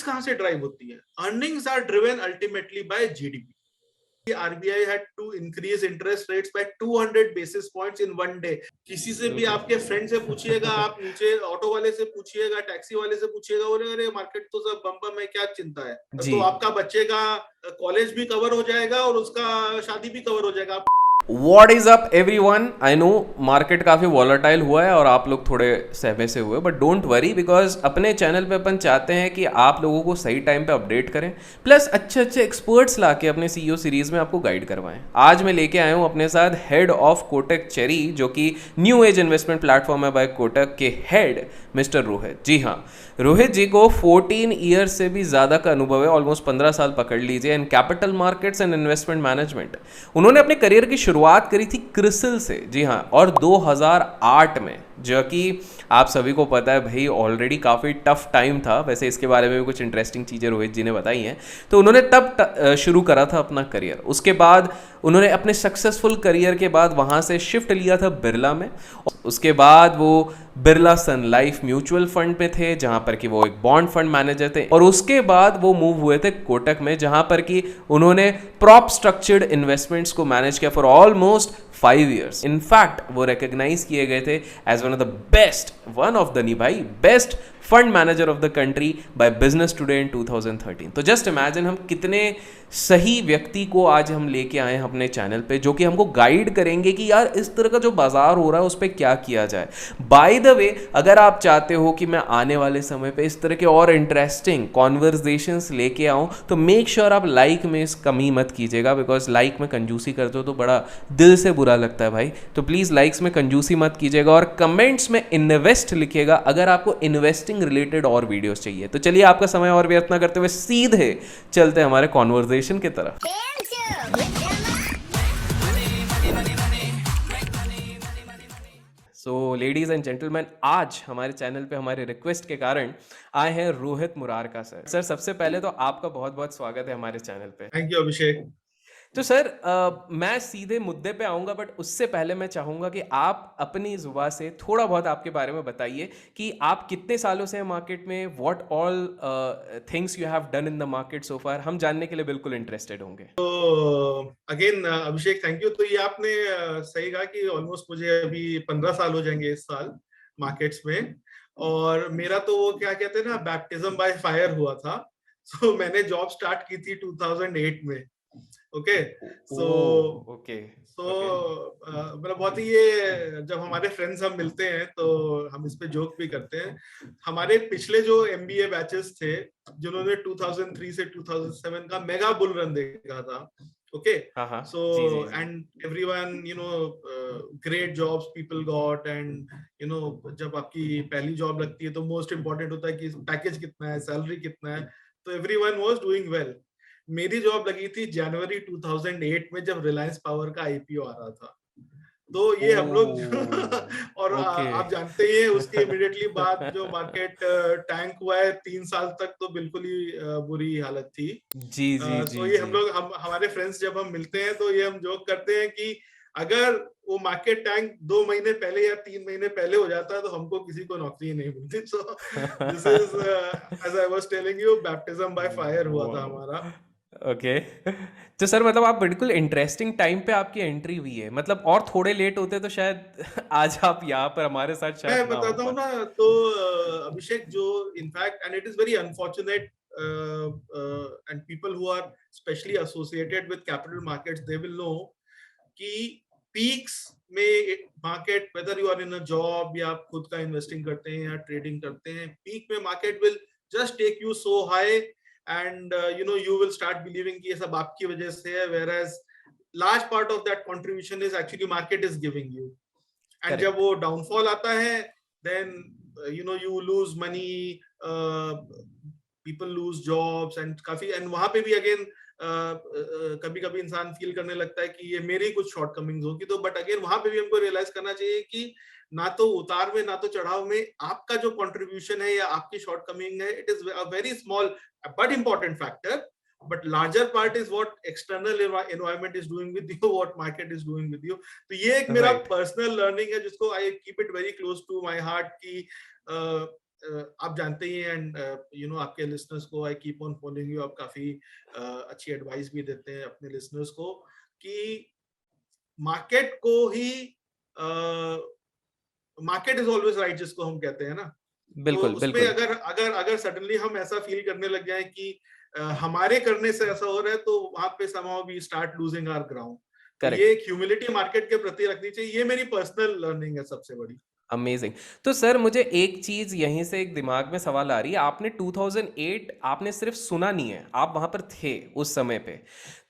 Earnings कहां से drive होती है? Earnings are driven ultimately by GDP. RBI had to increase interest rates by 200 basis points in one day. किसी से भी आपके फ्रेंड से पूछिएगा, आप नीचे ऑटो वाले से पूछिएगा, टैक्सी वाले से पूछिएगा, बोले अरे मार्केट तो सब बम बम है, क्या चिंता है? तो आपका बच्चे का कॉलेज भी कवर हो जाएगा और उसका शादी भी कवर हो जाएगा. What is up everyone? I know market काफ़ी वॉलेटाइल हुआ है और आप लोग थोड़े सहमे से हुए, बट डोंट वरी बिकॉज अपने चैनल पे अपन चाहते हैं कि आप लोगों को सही टाइम पे अपडेट करें, प्लस अच्छे अच्छे एक्सपर्ट्स लाके अपने सीईओ सीरीज में आपको गाइड करवाएं. आज मैं लेके आया हूँ अपने साथ हेड ऑफ कोटक चेरी, जो कि न्यू एज इन्वेस्टमेंट प्लेटफॉर्म है बाय कोटक के हेड मिस्टर रोहित. जी हाँ, रोहित जी को 14 ईयर्स से भी ज़्यादा का अनुभव है, ऑलमोस्ट 15 साल पकड़ लीजिए, in capital markets and investment management. उन्होंने अपने करियर की शुरुआत करी थी क्रिसिल से. जी हाँ, और 2008 में, जो कि आप सभी को पता है भाई ऑलरेडी काफ़ी टफ टाइम था. वैसे इसके बारे में भी कुछ इंटरेस्टिंग चीज़ें रोहित जी ने बताई हैं. तो उन्होंने तब शुरू करा था अपना करियर. उसके बाद उन्होंने अपने सक्सेसफुल करियर के बाद वहाँ से शिफ्ट लिया था बिरला में. उसके बाद वो बिरला सन लाइफ म्यूचुअल फंड पे थे, जहाँ पर कि वो एक बॉन्ड फंड मैनेजर थे. और उसके बाद वो मूव हुए थे कोटक में, जहाँ पर कि उन्होंने प्रॉप स्ट्रक्चर्ड इन्वेस्टमेंट्स को मैनेज किया फॉर ऑलमोस्ट 5 years. इनफैक्ट वो रिकग्नाइज किए गए थे as one of the best, one of the नहीं भाई, best fund manager of the country by Business Today in 2013. तो जस्ट इमेजिन हम कितने सही व्यक्ति को आज हम लेके आए हैं अपने चैनल पे, जो कि हमको गाइड करेंगे कि यार इस तरह का जो बाजार हो रहा है उस पर क्या किया जाए. बाय द वे, अगर आप चाहते हो कि मैं आने वाले समय पे इस तरह के और इंटरेस्टिंग कॉन्वर्जेशंस लेके आऊं, तो मेक श्योर आप लाइक में इस कमी मत कीजिएगा, बिकॉज लाइक में कंजूसी करते हो तो बड़ा दिल से बुरा लगता है भाई. तो प्लीज़ लाइक्स में कंजूसी मत कीजिएगा और कमेंट्स में इन्वेस्ट लिखिएगा अगर आपको इन्वेस्टिंग रिलेटेड और वीडियोस चाहिए. तो चलिए आपका समय और व्यर्थ ना करते हुए सीधे चलते हैं हमारे कॉन्वर्जेशन की तरफ. सो लेडीज एंड जेंटलमैन, आज हमारे चैनल पे हमारे रिक्वेस्ट के कारण आए हैं रोहित मुरारका सर. सर सबसे पहले तो आपका बहुत बहुत स्वागत है हमारे चैनल पे. थैंक यू अभिषेक. तो सर मैं सीधे मुद्दे पे आऊँगा, बट उससे पहले मैं चाहूँगा कि आप अपनी जुबान से थोड़ा बहुत आपके बारे में बताइए कि आप कितने सालों से हैं मार्केट में, what all things you have done in the market so far. हम जानने के लिए बिल्कुल इंटरेस्टेड होंगे. तो अगेन अभिषेक थैंक यू. तो ये आपने सही कहा कि ऑलमोस्ट मुझे अभी 15 साल हो जाएंगे इस साल मार्केट्स में. और मेरा तो वो क्या कहते हैं ना, बैप्टिज्म बाय फायर हुआ था. सो मैंने जॉब स्टार्ट की थी 2008 में. ओके. सो मतलब बहुत ही ये, जब हमारे फ्रेंड्स हम मिलते हैं तो हम इस पे जोक भी करते हैं. हमारे पिछले जो एमबीए बैचेस थे जिन्होंने 2003 से 2007 का मेगा बुल रन देखा था. Okay. So and everyone great jobs people got. And जब आपकी पहली जॉब लगती है तो मोस्ट इंपॉर्टेंट होता है कि पैकेज कितना है, सैलरी कितना है. तो एवरीवन वाज डूइंग वेल. मेरी जॉब लगी थी जनवरी 2008 में, जब रिलायंस पावर का आईपीओ आ रहा था. तो ये हम लोग और आप जानते ही हैं उसके इमीडिएटली बाद जो मार्केट टैंक हुआ है 3 साल तक, तो बिल्कुल ही बुरी हालत थी. जी जी तो ये हम लोग हमारे फ्रेंड्स जब हम मिलते हैं तो ये हम जोक करते हैं कि अगर वो मार्केट टैंक 2 महीने पहले या 3 महीने पहले हो जाता है तो हमको किसी को नौकरी नहीं मिलती. So this is as I was telling you, baptism by fire हुआ था हमारा. ओके. तो सर मतलब आप बिल्कुल इंटरेस्टिंग टाइम पे आपकी एंट्री हुई है, मतलब और थोड़े लेट होते तो शायद आज आप यहाँ पर हमारे साथ शायद. मैं बताता हूँ ना. तो अभिषेक, जो in fact and it is very unfortunate and people who are specially associated with capital markets, they will know कि peaks में market, whether you are in a job या आप खुद का investing करते हैं या trading करते हैं, peak में market will just take you so high and you will start believing कि ये सब आपकी वजह से है, whereas large part of that contribution is actually market is giving you. And जब वो downfall आता है, then you lose money, people lose jobs and काफी, and वहां पे भी अगेन कभी कभी इंसान फील करने लगता है कि ये मेरी कुछ शॉर्टकमिंग्स होगी. तो बट अगेन वहां पे भी हमको रियलाइज करना चाहिए कि ना तो उतार में ना तो चढ़ाव में आपका जो कंट्रीब्यूशन है या आपकी शॉर्टकमिंग है, it is a very small but important factor. But larger part is what external environment is doing with you, what market is doing with you. तो ये एक मेरा personal learning है जिसको I keep it very close to my heart कि आप जानते ही हैं, एंड आपके लिसनर्स को, I keep on following you, आप काफी अच्छी एडवाइस भी देते हैं अपने लिसनर्स को कि मार्केट को ही, मार्केट इज ऑलवेज राइट जिसको हम कहते हैं ना। तो बिल्कुल उसमें बिल्कुल। अगर अगर अगर सडनली हम ऐसा फील करने लग जाए कि हमारे करने से ऐसा हो रहा है, तो वहां पे somehow we start losing our ground। तो ये करेक्ट। एक ह्यूमिलिटी मार्केट के प्रति रखनी चाहिए, ये मेरी पर्सनल लर्निंग है सबसे बड़ी। अमेजिंग। तो सर मुझे एक चीज यहीं से एक दिमाग में सवाल आ रही है, आपने 2008 आपने सिर्फ सुना नहीं है, आप वहां पर थे उस समय पे।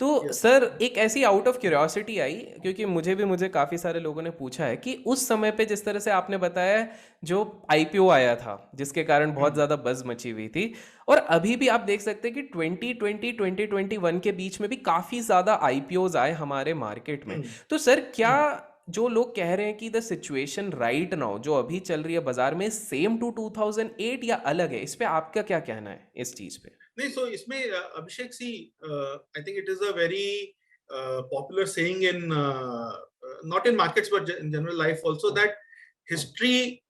तो यस। सर एक ऐसी आउट ऑफ क्यूरियोसिटी आई, क्योंकि मुझे काफी सारे लोगों ने पूछा है कि उस समय पे जिस तरह से आपने बताया, जो आईपीओ आया था जिसके कारण बहुत ज्यादा बज मची हुई थी, और अभी भी आप देख सकते हैं कि 2020 2021 के बीच में भी काफी ज्यादा आईपीओज आए हमारे मार्केट में। तो सर क्या जो लोग कह रहे हैं कि द सिचुएशन राइट नाउ जो अभी चल रही है बाजार में सेम टू 2008 या अलग है, इस पे आपका क्या कहना है इस चीज पे? नहीं, सो इसमें Abhishek see, I think it is a very popular saying in, not in markets but in general life also, that history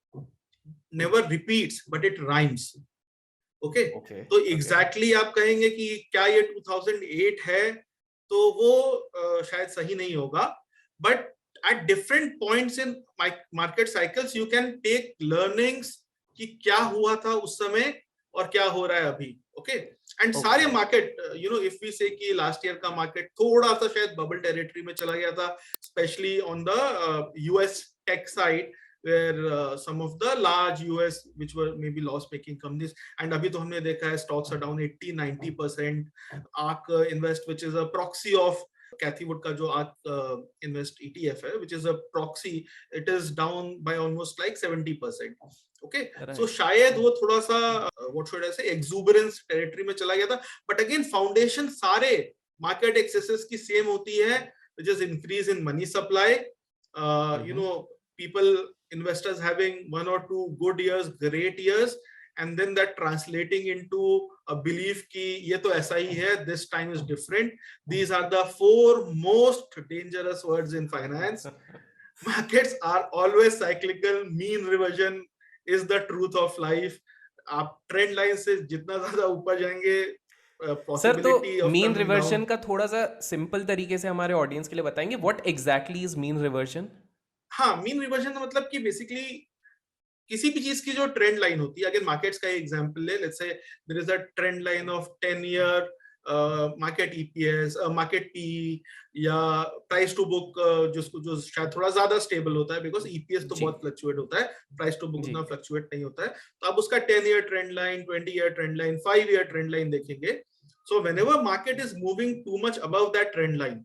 never repeats but it rhymes. Okay, okay तो ओके। एग्जैक्टली आप कहेंगे कि क्या ये 2008 है, तो वो शायद सही नहीं होगा, but at different points in market cycles you can take learnings कि क्या हुआ था उस समय और क्या हो रहा है अभी। ओके, एंड सारे मार्केट, इफ वी से कि लास्ट ईयर का मार्केट थोड़ा सा शायद बबल टेरिटरी में चला गया था, specially on the US tech side, where some of the large US which were maybe loss making companies, and अभी तो हमने देखा है stocks are down 80-90%। ARK Invest, which is a proxy of Cathie Wood का जो ARK Invest ETF है, which is a proxy, it is down by almost like 70%। okay, so शायद वो थोड़ा सा what should I say exuberance territory में चला गया था, but again foundation सारे market excesses की same होती है, which is increase in money supply, people, investors having 1 or 2 good years, great years, and then that translating into a belief कि ये तो ऐसा ही है, this time is different। These are the 4 most dangerous words in finance। Markets are always cyclical, mean reversion is the truth of life। आप trend line से जितना ज्यादा ऊपर जाएंगे, सर तो possibility of mean coming reversion down। का थोड़ा सा सिंपल तरीके से हमारे ऑडियंस के लिए बताएंगे, what exactly is mean reversion? हाँ, मीन रिवर्जन का मतलब कि बेसिकली किसी भी चीज की जो ट्रेंड लाइन होती है, अगर मार्केट्स का एग्जांपल ले, let's say there is a trend line of 10 year market EPS, market P, या प्राइस टू बुक, जिसको जो शायद थोड़ा ज्यादा स्टेबल होता है, बिकॉज ईपीएस तो जी बहुत फ्लक्चुएट होता है, प्राइस टू बुक जी। उतना फ्लक्चुएट नहीं होता है। तो आप उसका 10 year trend line, 20 year trend line, 5 year trend line देखेंगे। So whenever market is moving too much above that trend line,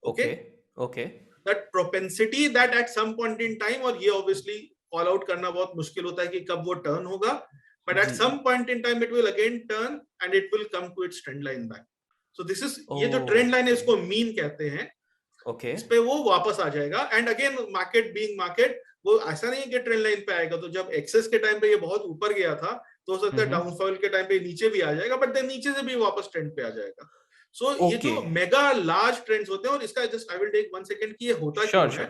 okay, okay okay. that propensity that at some point in time, और ये obviously call out करना बहुत मुश्किल होता है कि कब वो turn होगा, but at ji. some point in time it will again turn and it will come to its trend line back। so this is, ये जो trend line है इसको mean कहते हैं। ओके इस पे वो वापस आ जाएगा, and again market being market, वो ऐसा नहीं है कि ट्रेंड लाइन पे आएगा। तो जब एक्सेस के टाइम पे ये बहुत ऊपर गया था, तो हो सकता है डाउनफॉल के टाइम पे नीचे भी आ जाएगा, बट देन नीचे से भी वापस ट्रेंड पे आ जाएगा। सो ये जो मेगा लार्ज ट्रेंड्स होते हैं, और इसका just I will take 1 second कि ये होता क्यों है।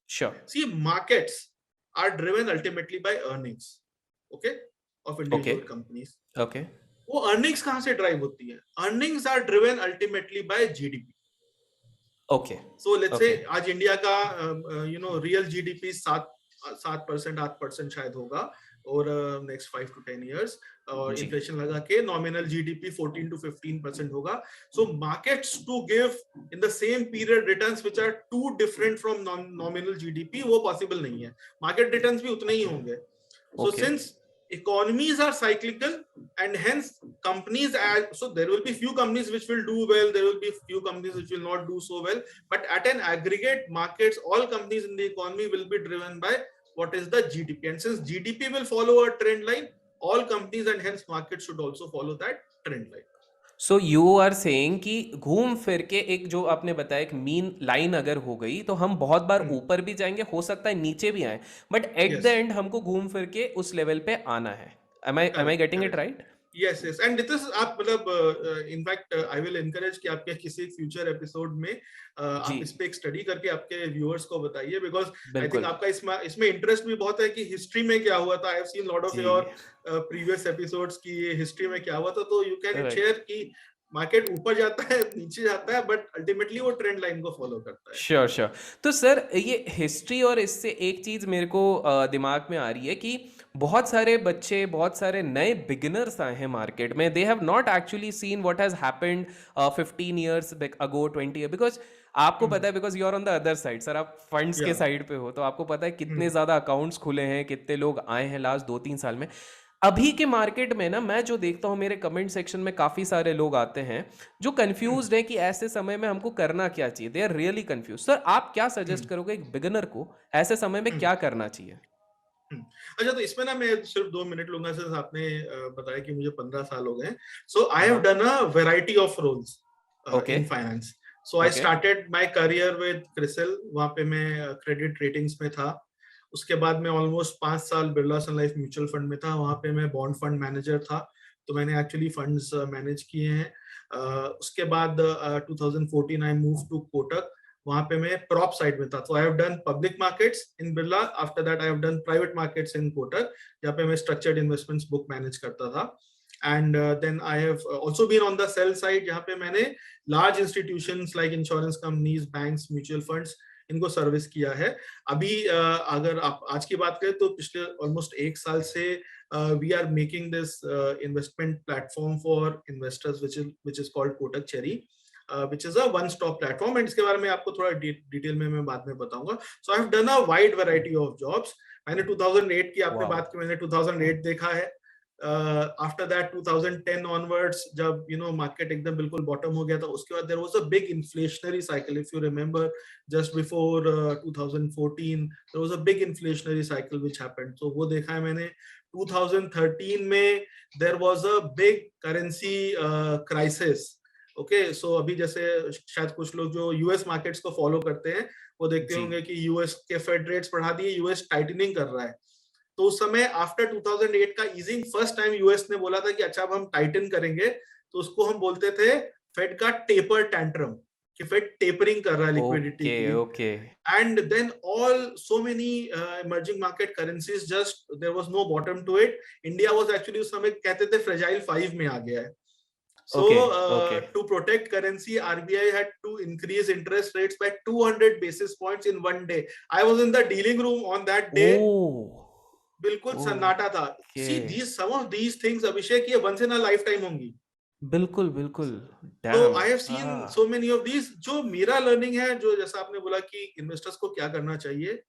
See, markets are driven ultimately by earnings, okay, of individual companies. Okay. वो अर्निंग्स कहां से ड्राइव होती है? Earnings are driven ultimately by GDP. Okay. So let's say आज इंडिया का रियल जीडीपी 7% 8% शायद होगा, और नेक्स्ट 5 to 10 years, और इन्फ्लेशन लगा के नॉमिनल जीडीपी 14 to 15% होगा। So markets to give in the same period returns which are too different from nominal GDP, वो पॉसिबल नहीं है। मार्केट रिटर्न्स भी उतने ही होंगे। So since economies are cyclical, and hence companies so there will be few companies which will do well, there will be few companies which will not do so well, but at an aggregate markets, all companies in the economy will be driven by what is the GDP, and since GDP will follow a trend line, all companies and hence markets should also follow that trend line। So you are saying कि घूम फिर के एक जो आपने बताया एक mean line अगर हो गई तो हम बहुत बार ऊपर भी जाएंगे, हो सकता है नीचे भी आए, बट एट द एंड हमको घूम फिर के उस लेवल पे आना है। am I getting it right? Yes yes and this आप मतलब इनफैक्ट आई विल एनकरेज कि आपके किसी फ्यूचर एपिसोड में आप जी, इस पे एक स्टडी करके आपके व्यूअर्स को बताइए, बिकॉज आई थिंक बिल्कुल। आपका इसमें इंटरेस्ट भी बहुत है कि हिस्ट्री में क्या हुआ था। I have seen lot of जी, योर प्रीवियस एपिसोड्स की हिस्ट्री में क्या हुआ था, तो यू कैन राइट। शेयर कि मार्केट ऊपर जाता है नीचे जाता है, बट अल्टीमेटली वो ट्रेंड लाइन को फॉलो करता है। Sure sure. तो सर ये हिस्ट्री और इससे एक चीज़ मेरे को दिमाग में आ रही है कि बहुत सारे बच्चे, बहुत सारे नए बिगिनर्स आए हैं मार्केट में, they have not actually seen what has happened 15 years ago, 20 year, because आपको पता है, because you are on the other side sir, आप फंड्स के या साइड पे हो, तो आपको पता है कितने ज़्यादा अकाउंट्स खुले हैं, कितने लोग आए हैं लास्ट 2-3 साल में। अभी के मार्केट में ना मैं जो देखता हूँ, मेरे कमेंट सेक्शन में काफ़ी सारे लोग आते हैं जो कंफ्यूज्ड है कि ऐसे समय में हमको करना क्या चाहिए, they are really confuse. Sir आप क्या सजेस्ट करोगे एक बिगिनर को ऐसे समय में क्या करना चाहिए? अच्छा, तो इसमें ना मैं सिर्फ 2 मिनट लूंगा, सिर्फ आपने बताया कि मुझे 15 साल हो गए। सो आई हैव हाँ। Done a variety of roles okay. In finance. So I okay. Started my career with CRISIL, वहां पे मैं क्रेडिट रेटिंग्स में था। उसके बाद मैं ऑलमोस्ट 5 साल बिरला सन लाइफ म्यूचुअल फंड में था, वहां पे मैं बॉन्ड फंड मैनेजर था, तो मैंने एक्चुअली फंड्स मैनेज किए हैं। उसके बाद 2014 आई मूव टू कोटक, वहां पे मैं प्रॉप साइड में था। तो I have done public markets in Birla, after that I have done private markets in Kotak, जहाँ पे मैं स्ट्रक्चर्ड इन्वेस्टमेंट्स बुक मैनेज करता था। And then I have also been on the sell side, जहाँ पे मैंने large institutions like insurance companies, banks, mutual funds, इनको service किया है। अभी अगर आप आज की बात करें तो पिछले ऑलमोस्ट 1 साल से we are making this investment platform for investors which is called Kotak Cherry, which is a one stop platform, and इसके बारे में आपको थोड़ा डिटेल में मैं बाद में बताऊंगा। So I have done a wide variety of jobs. मैंने 2008 की आपने वाओ। बात की, मैंने 2008 देखा है। आफ्टर दैट 2010 ऑनवर्ड्स, जब मार्केट एकदम बिल्कुल बॉटम हो गया था, उसके बाद there was a big inflationary cycle, if you remember, just before 2014 there was a big inflationary cycle which happened. तो वो देखा है मैंने। 2013 में there was a big currency crisis. Okay, so अभी जैसे शायद कुछ लोग जो यूएस मार्केट्स को फॉलो करते हैं वो देखते जी। होंगे कि यूएस के फेड रेट्स बढ़ा दिए, यूएस टाइटनिंग कर रहा है। तो उस समय आफ्टर 2008 का ईजिंग, फर्स्ट टाइम यूएस ने बोला था कि अच्छा अब हम टाइटन करेंगे, तो उसको हम बोलते थे फेड का टेपर टैंट्रम, कि फेड टेपरिंग कर रहा है लिक्विडिटी ओके। की। Okay. and then all so many emerging market currencies, just there was no bottom to it. India was actually उस समय कहते थे fragile 5 में आ गया है। So okay. Okay. to protect currency, RBI had to increase interest rates by 200 basis points in one day. I was in the dealing room on that day. ओ। बिल्कुल सन्नाटा था। Okay. See, these some of these things, अभिषेक, ये once in a lifetime होंगी। बिल्कुल बिल्कुल। तो dam. I have scene हाँ। So many of these. जो मेरा लर्निंग है, जो जैसा आपने बोला कि इन्वेस्टर्स को क्या करना चाहिए,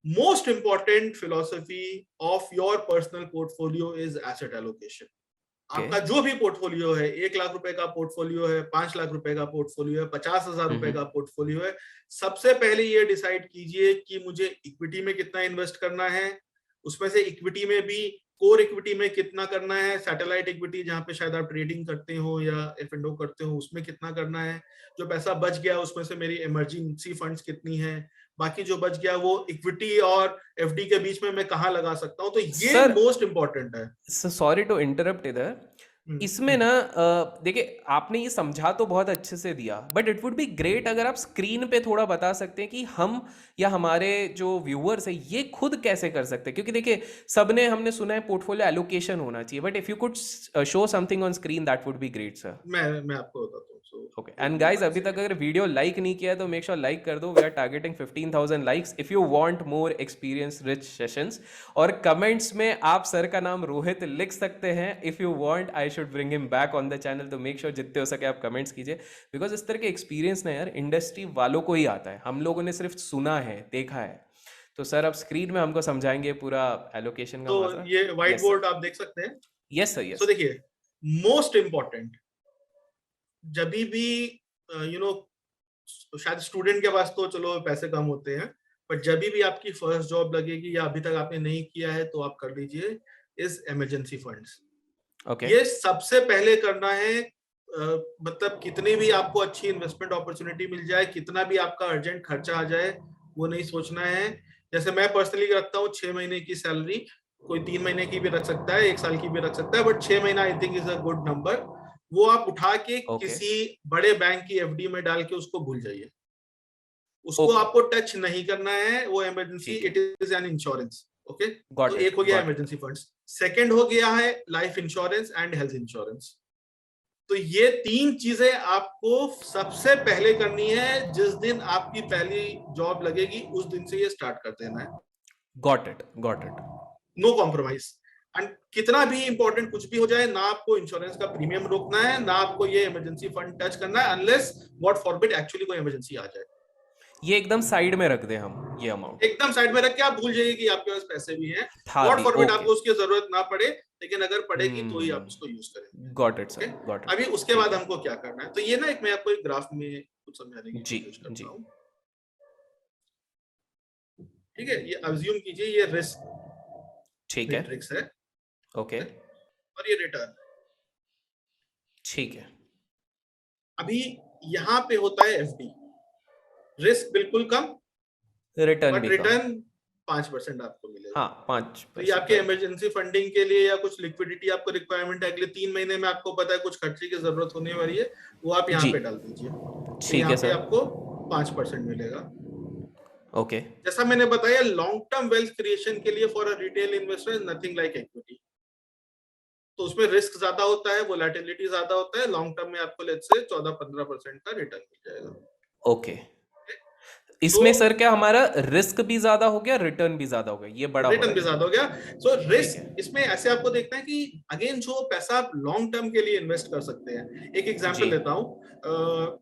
most important philosophy of your personal portfolio is asset allocation. Okay. आपका जो भी पोर्टफोलियो है, 1 लाख रुपए का पोर्टफोलियो है, 5 लाख रुपए का पोर्टफोलियो है, 50,000 रुपए का पोर्टफोलियो है, सबसे पहले ये डिसाइड कीजिए कि मुझे इक्विटी में कितना इन्वेस्ट करना है। उसमें से इक्विटी में भी कोर इक्विटी में कितना करना है, सैटेलाइट इक्विटी जहां पे शायद आप ट्रेडिंग करते हो या एफ&ओ करते हो, उसमें कितना करना है। जो पैसा बच गया उसमें से मेरी इमरजेंसी फंड्स कितनी है, बाकी जो बच गया वो इक्विटी और एफडी के बीच में मैं कहाँ लगा सकता हूँ। तो ये सर मोस्ट इंपॉर्टेंट है। सॉरी टू इंटरप्ट इधर। इसमें हम्म। ना देखिए आपने ये समझा तो बहुत अच्छे से दिया, but it would be great अगर आप स्क्रीन पे थोड़ा बता सकते हैं कि हम या हमारे जो व्यूअर्स है ये खुद कैसे कर सकते हैं, क्योंकि देखिए सबने हमने सुना है पोर्टफोलियो एलोकेशन होना चाहिए, but if you could show something on screen that would be great sir. मैं आपको बताता हूँ। So okay, give and me guys 1 अभी तक सेकंड। अगर वीडियो लाइक नहीं किया है तो मेक श्योर लाइक कर दो। We are targeting 15,000 likes if you want more experience rich sessions. और कमेंट्स में आप सर का नाम रोहित लिख सकते हैं। If you want I should bring him back on the channel, तो मेक श्योर जितने हो सके आप कमेंट्स कीजिए, बिकॉज इस तरह के एक्सपीरियंस ना यार इंडस्ट्री वालों को ही आता है, हम लोगों ने सिर्फ सुना है, देखा है। तो सर आप स्क्रीन में हमको समझाएंगे पूरा एलोकेशन का तो मजा? ये व्हाइट यस सर। बोर्ड आप देख सकते हैं। Yes sir. So yes. देखिए, मोस्ट इंपॉर्टेंट, जब भी यू नो शायद स्टूडेंट के पास तो चलो पैसे कम होते हैं, बट जब भी आपकी फर्स्ट जॉब लगेगी या अभी तक आपने नहीं किया है तो आप कर लीजिए इस इमरजेंसी फंड्स। ओके। ये सबसे पहले करना है। मतलब कितनी भी आपको अच्छी इन्वेस्टमेंट अपॉर्चुनिटी मिल जाए, कितना भी आपका अर्जेंट खर्चा आ जाए, वो नहीं सोचना है। जैसे मैं पर्सनली रखता हूँ 6 महीने की सैलरी, कोई 3 महीने की भी रख सकता है, 1 साल की भी रख सकता है, बट 6 महीना I think is a good number. वो आप उठा के ओके किसी बड़े बैंक की एफडी में डाल के उसको भूल जाइए, उसको ओके आपको टच नहीं करना है। वो इमरजेंसी, ठीक है it is an insurance. Okay, तो एक हो गया got it emergency funds, second हो गया है life insurance and health insurance. तो ये 3 चीजें आपको सबसे पहले करनी है। जिस दिन आपकी पहली जॉब लगेगी उस दिन से ये स्टार्ट कर देना है, got it no compromise. And कितना भी इंपॉर्टेंट कुछ भी हो जाए, ना आपको इंश्योरेंस का प्रीमियम रोकना है, ना आपको ये इमरजेंसी फंड टच करना है, अनलेस गॉड फॉरबिड एक्चुअली कोई इमरजेंसी आ जाए। ये एकदम साइड में रख दें हम ये अमाउंट एकदम साइड में रख के आप भूल जाइए कि आपके पास पैसे भी हैं। था गॉड भी फॉरबिड ओके आपको उसकी जरूरत ना पड़े, लेकिन अगर पड़ेगी तो ही आप उसको यूज करेंगे। Got it okay, sir got अभी इट उसके ठीक बाद है हमको क्या करना है, तो ये ना एक मैं आपको एक ग्राफ में कुछ समझाने की जी कोशिश करता जी हूँ। ठीक है, ये अज्यूम कीजिए ये रिस्क ठीक है मैट्रिक्स है ओके और ये रिटर्न है। ठीक है अभी यहाँ पे होता है एफडी, रिस्क बिल्कुल कम, रिटर्न बट भी कम रिटर्न 5% आपको मिलेगा। हाँ 5% तो ये आपके राइट इमरजेंसी फंडिंग के लिए या कुछ लिक्विडिटी आपको रिक्वायरमेंट है अगले 3 महीने में, आपको पता है कुछ खर्चे की जरूरत होने वाली है, वो आप यहाँ जी पे डाल दीजिए, तो ठीक यहाँ है पे सर आपको 5% मिलेगा। ओके जैसा मैंने बताया, लॉन्ग टर्म वेल्थ क्रिएशन के लिए for a retail investor nothing like equity. तो उसमें रिस्क ज्यादा होता है, वोलेटिलिटी ज्यादा होता है। लॉन्ग टर्म में आपको लेट्स से 14-15% का रिटर्न मिल जाएगा। ओके तो इसमें सर क्या हमारा रिस्क भी ज्यादा हो गया रिटर्न भी ज्यादा हो गया ये बड़ा हो रिटर्न रहा भी है ज्यादा हो गया। सो ठीक है रिस्क इसमें ऐसे आपको देखना है कि अगेन जो पैसा आप लॉन्ग टर्म के लिए इन्वेस्ट कर सकते हैं। एक जी एग्जांपल लेता हूँ,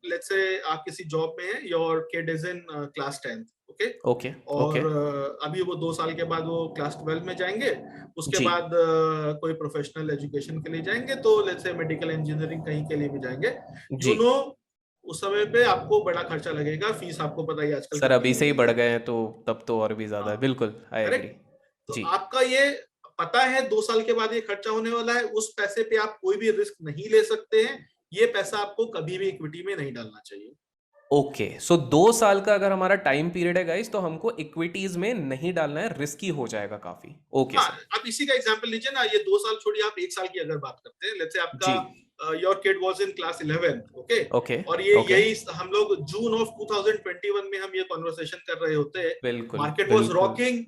लेट्स से आप किसी जॉब में हैं, your kid is in class 10th। Okay, okay और ओके अभी वो 2 साल के बाद वो क्लास 12 में जाएंगे। उसके जी बाद कोई प्रोफेशनल एजुकेशन के लिए जाएंगे, तो लेट्स से मेडिकल इंजीनियरिंग कहीं के लिए भी जाएंगे। जी यू नो, उस समय पे आपको बड़ा खर्चा लगेगा, फीस आपको पता ही आजकल सर कितनी अभी हो से ही गई बढ़ है। गए हैं तो तब तो और भी ज्यादा है हाँ, बिल्कुल आई एग्री करेक्ट। तो जी आपका ये पता है 2 साल के बाद ये खर्चा होने वाला है, उस पैसे पे आप कोई भी रिस्क नहीं ले सकते हैं। ये पैसा आपको कभी भी इक्विटी में नहीं डालना चाहिए। ओके सो 2 साल का अगर हमारा टाइम पीरियड है गाइस तो हमको इक्विटीज में नहीं डालना है रिस्की हो जाएगा काफी ओके हाँ, सर आप इसी का एग्जांपल लीजिए ना, ये 2 साल छोड़िए, आप 1 साल की अगर बात करते हैं, लेट्स से जी आपका your kid was in class 11। Okay, okay और ये ओके यही हम लोग जून ऑफ 2021 में हम ये कॉन्वर्सेशन कर रहे होते हैं। बिल्कुल मार्केट वाज बिल्कुल रॉकिंग।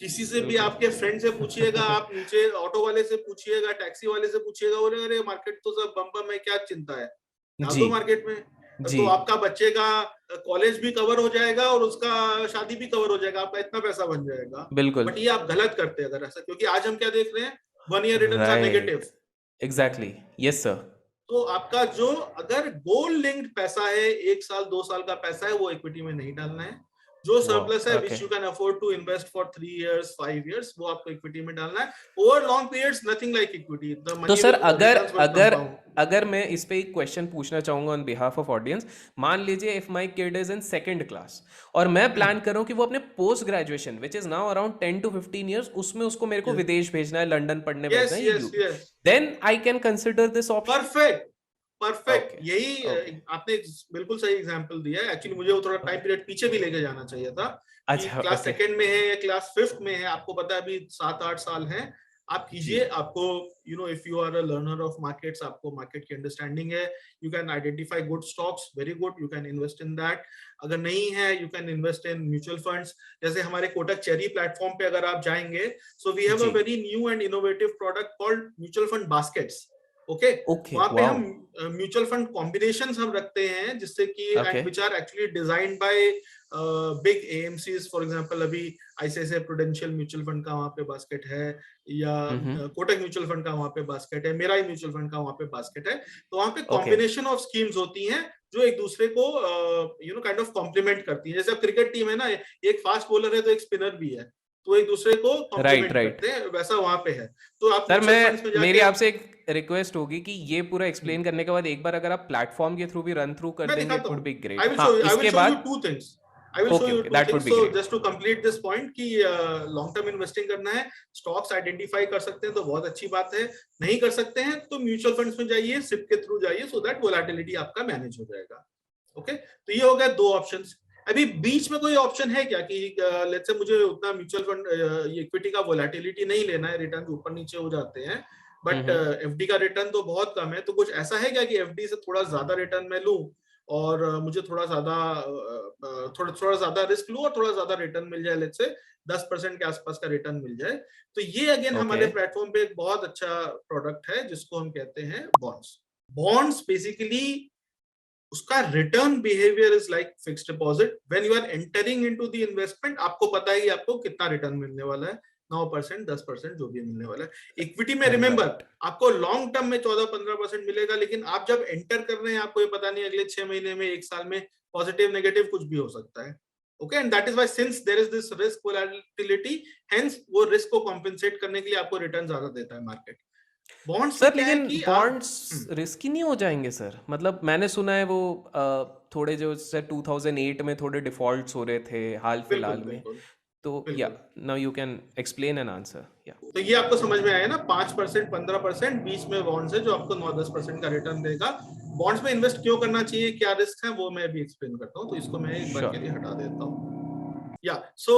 किसी से भी, बिल्कुल आपके फ्रेंड से पूछिएगा, आप नीचे ऑटो वाले से पूछिएगा, टैक्सी वाले से पूछिएगा, बोले अरे मार्केट तो सब बम बम है, क्या चिंता है, डाल जी दो मार्केट में। जी तो आपका बच्चे का कॉलेज भी कवर हो जाएगा और उसका शादी भी कवर हो जाएगा, आपका इतना पैसा बन जाएगा। बिल्कुल बट ये आप गलत करते हैं अगर ऐसा, क्योंकि आज हम क्या देख रहे हैं, 1 year returns are right negative. Exactly yes sir तो आपका जो अगर गोल्ड लिंक्ड पैसा है, 1 साल 2 साल का पैसा है, वो इक्विटी में नहीं डालना है। जो सरप्लस है, वाह okay which you can afford to invest for 3 years 5 years, वो आपको इक्विटी में डालना है। Over long periods nothing like equity, the तो मनी सर विल अगर रिटर्न्स विल अगर कंपाउंड। अगर मैं इस पे एक क्वेश्चन पूछना चाहूंगा ऑन बिहाफ ऑफ ऑडियंस मान लीजिए if my kid is in second class और मैं प्लान कर रहा हूँ कि वो अपने post graduation which is now around 10 to 15 years उसमें उसको मेरे को विदेश भेजना है लंदन पढ़ने भेजना यस है yes you yes, then I can consider this option perfect perfect. Okay यही ओके आपने बिल्कुल सही एग्जांपल दिया है। एक्चुअली मुझे वो थोड़ा टाइम पीरियड पीछे भी लेके जाना चाहिए था, कि अच्छा क्लास ओके सेकंड में है या क्लास 5th में है, आपको पता है अभी 7-8 साल है। आप जी कीजिए, आपको you know, if you are a learner of markets, आपको मार्केट की अंडरस्टैंडिंग है, you can identify good stocks, very good, you can invest in that. अगर नहीं है, you can invest in mutual funds. जैसे हमारे कोटक चेरी प्लेटफॉर्म पे अगर आप जाएंगे, सो वी हैव जी a very new and innovative product called mutual fund baskets. Okay, okay वहां पे वाओ हम म्यूचुअल फंड कॉम्बिनेशंस हम रखते हैं, जिससे कि okay and which are actually designed by big AMCs. For example अभी आईसीआईसीआई प्रूडेंशियल म्यूचुअल फंड का वहां पे बास्केट है, या कोटक म्यूचुअल फंड का वहां पे बास्केट है, मेरा ही म्यूचुअल फंड का वहां पे बास्केट है। तो वहां पे ओके कॉम्बिनेशन ऑफ स्कीम्स होती हैं जो एक दूसरे को you know kind of complement करती है। जैसे अब क्रिकेट टीम है ना, एक फास्ट बॉलर है तो एक स्पिनर भी है, तो एक दूसरे को राइट कॉम्प्लीमेंट राइट करते हैं, वैसा वहां पे है। तो आप सर म्यूचुअल मैं फंड्स में मेरी जाके आपसे एक रिक्वेस्ट होगी कि ये पूरा एक्सप्लेन करने के बाद एक बार अगर आप प्लेटफॉर्म के थ्रू भी रन थ्रू कर मैं देंगे दिखाता इट वुड हूँ। बी आई ग्रेट विल हाँ शो यू, आई विल इसके शो यू बाद two things. I will show okay you okay two that would things. Be so great just to complete this point कि long term investing करना है, stocks identify कर सकते हैं तो बहुत अच्छी बात है। नहीं कर सकते हैं तो म्यूचुअल फंड्स में जाइए, सिप के थ्रू जाइए, सो दैट वोलेटिलिटी आपका मैनेज हो जाएगा। ओके, तो ये हो गया 2 ऑप्शंस। अभी बीच में कोई ऑप्शन है क्या कि लेट्स से मुझे उतना म्यूचुअल फंड इक्विटी का वोलेटिलिटी नहीं लेना है, रिटर्न ऊपर नीचे हो जाते हैं, बट एफडी का रिटर्न तो बहुत कम है, तो कुछ ऐसा है क्या कि एफडी से थोड़ा ज्यादा रिटर्न मैं लूं और मुझे थोड़ा थोड़ा ज्यादा रिस्क लूं और थोड़ा ज्यादा रिटर्न मिल जाए, लेट्स से 10% के आसपास का रिटर्न मिल जाए? तो ये अगेन हमारे प्लेटफॉर्म पे एक बहुत अच्छा प्रोडक्ट है जिसको हम कहते हैं बॉन्ड्स। बॉन्ड्स बेसिकली उसका return behaviour is like fixed deposit. When you are entering into the investment आपको पता है कि आपको कितना रिटर्न मिलने वाला है, 9%, 10% जो भी मिलने वाला है। इक्विटी में रिमेंबर आपको लॉन्ग टर्म में 14-15% मिलेगा, लेकिन आप जब एंटर कर रहे हैं आपको ये पता नहीं अगले 6 महीने में, 1 साल में पॉजिटिव नेगेटिव कुछ भी हो सकता है। Okay, and that is why since there is this risk volatility, hence वो रिस्क को कॉम्पेंसेट करने के लिए आपको रिटर्न ज्यादा देता है मार्केट। बॉन्ड्स सर लेकिन बॉन्ड्स रिस्की नहीं हो जाएंगे सर? मतलब मैंने सुना है वो थोड़े जो सर 2008 में थोड़े डिफॉल्ट्स हो रहे थे हाल फिलहाल में, तो या now you can explain an answer. या तो ये आपको समझ में आया ना, 5%, 15% बीच में बॉन्ड्स है जो आपको 9-10% का रिटर्न देगा। बॉन्ड्स में इन्वेस्ट क्यों करना चाहिए, क्या रिस्क है, वो मैं अभी एक्सप्लेन करता हूँ, तो इसको मैं एक बार के लिए हटा देता हूँ। या सो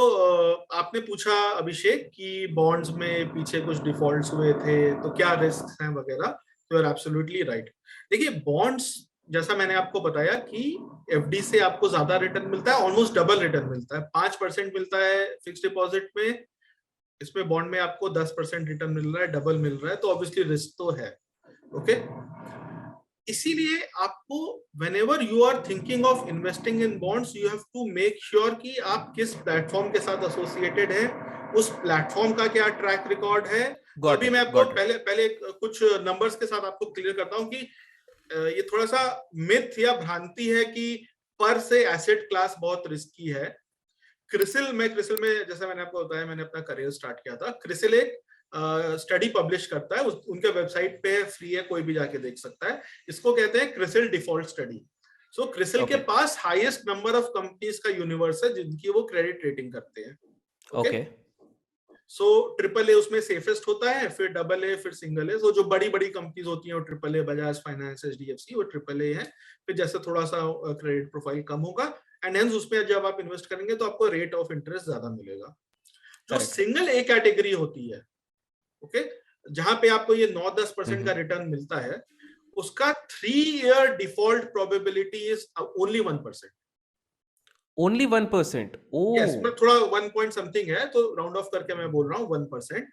आपने पूछा अभिषेक कि बॉन्ड्स में पीछे कुछ डिफॉल्ट्स हुए थे तो क्या रिस्क हैं वगैरह, तो यू आर एब्सोल्युटली राइट। देखिए बॉन्ड्स जैसा मैंने आपको बताया कि एफडी से आपको ज्यादा रिटर्न मिलता है, ऑलमोस्ट डबल रिटर्न मिलता है, 5% मिलता है फिक्स्ड डिपॉजिट में, इसमें बॉन्ड में आपको 10% रिटर्न मिल रहा है, डबल मिल रहा है, तो ऑब्वियसली रिस्क तो है। ओके, इसीलिए आपको whenever you are thinking of investing in bonds you have to make sure कि आप किस प्लेटफॉर्म के साथ एसोसिएटेड हैं, उस प्लेटफॉर्म का क्या ट्रैक रिकॉर्ड है। तो अभी मैं आपको पहले कुछ नंबर्स के साथ आपको क्लियर करता हूं कि ये थोड़ा सा मिथ या भ्रांति है कि पर से एसेट क्लास बहुत रिस्की है। क्रिसिल में जैसा मैंने आपको बताया, मैंने अपना करियर स्टार्ट किया था, क्रिसिल एक स्टडी पब्लिश करता है, उनके वेबसाइट पे है, फ्री है, कोई भी जाके देख सकता है। इसको कहते हैं क्रिसिल डिफॉल्ट स्टडी। सो क्रिसिल के पास हाईएस्ट नंबर ऑफ कंपनीज का यूनिवर्स है जिनकी वो क्रेडिट रेटिंग करते हैं। ओके, सो ट्रिपल ए उसमें सेफेस्ट होता है, फिर डबल ए, फिर सिंगल ए। सो जो बड़ी बड़ी कंपनीज होती हैं वो triple A, Bajaj finance, HDFC, वो ट्रिपल ए है। फिर जैसे थोड़ा सा क्रेडिट प्रोफाइल कम होगा एंड हेंस उसमें जब आप इन्वेस्ट करेंगे तो आपको रेट ऑफ इंटरेस्ट ज्यादा मिलेगा। जो सिंगल ए कैटेगरी होती है, ओके, जहां पे आपको ये 9-10% का रिटर्न मिलता है, उसका 3-year default probability is only 1%। Only 1%? Yes, मैं थोड़ा 1 पॉइंट समथिंग है तो राउंड ऑफ करके मैं बोल रहा हूँ 1%,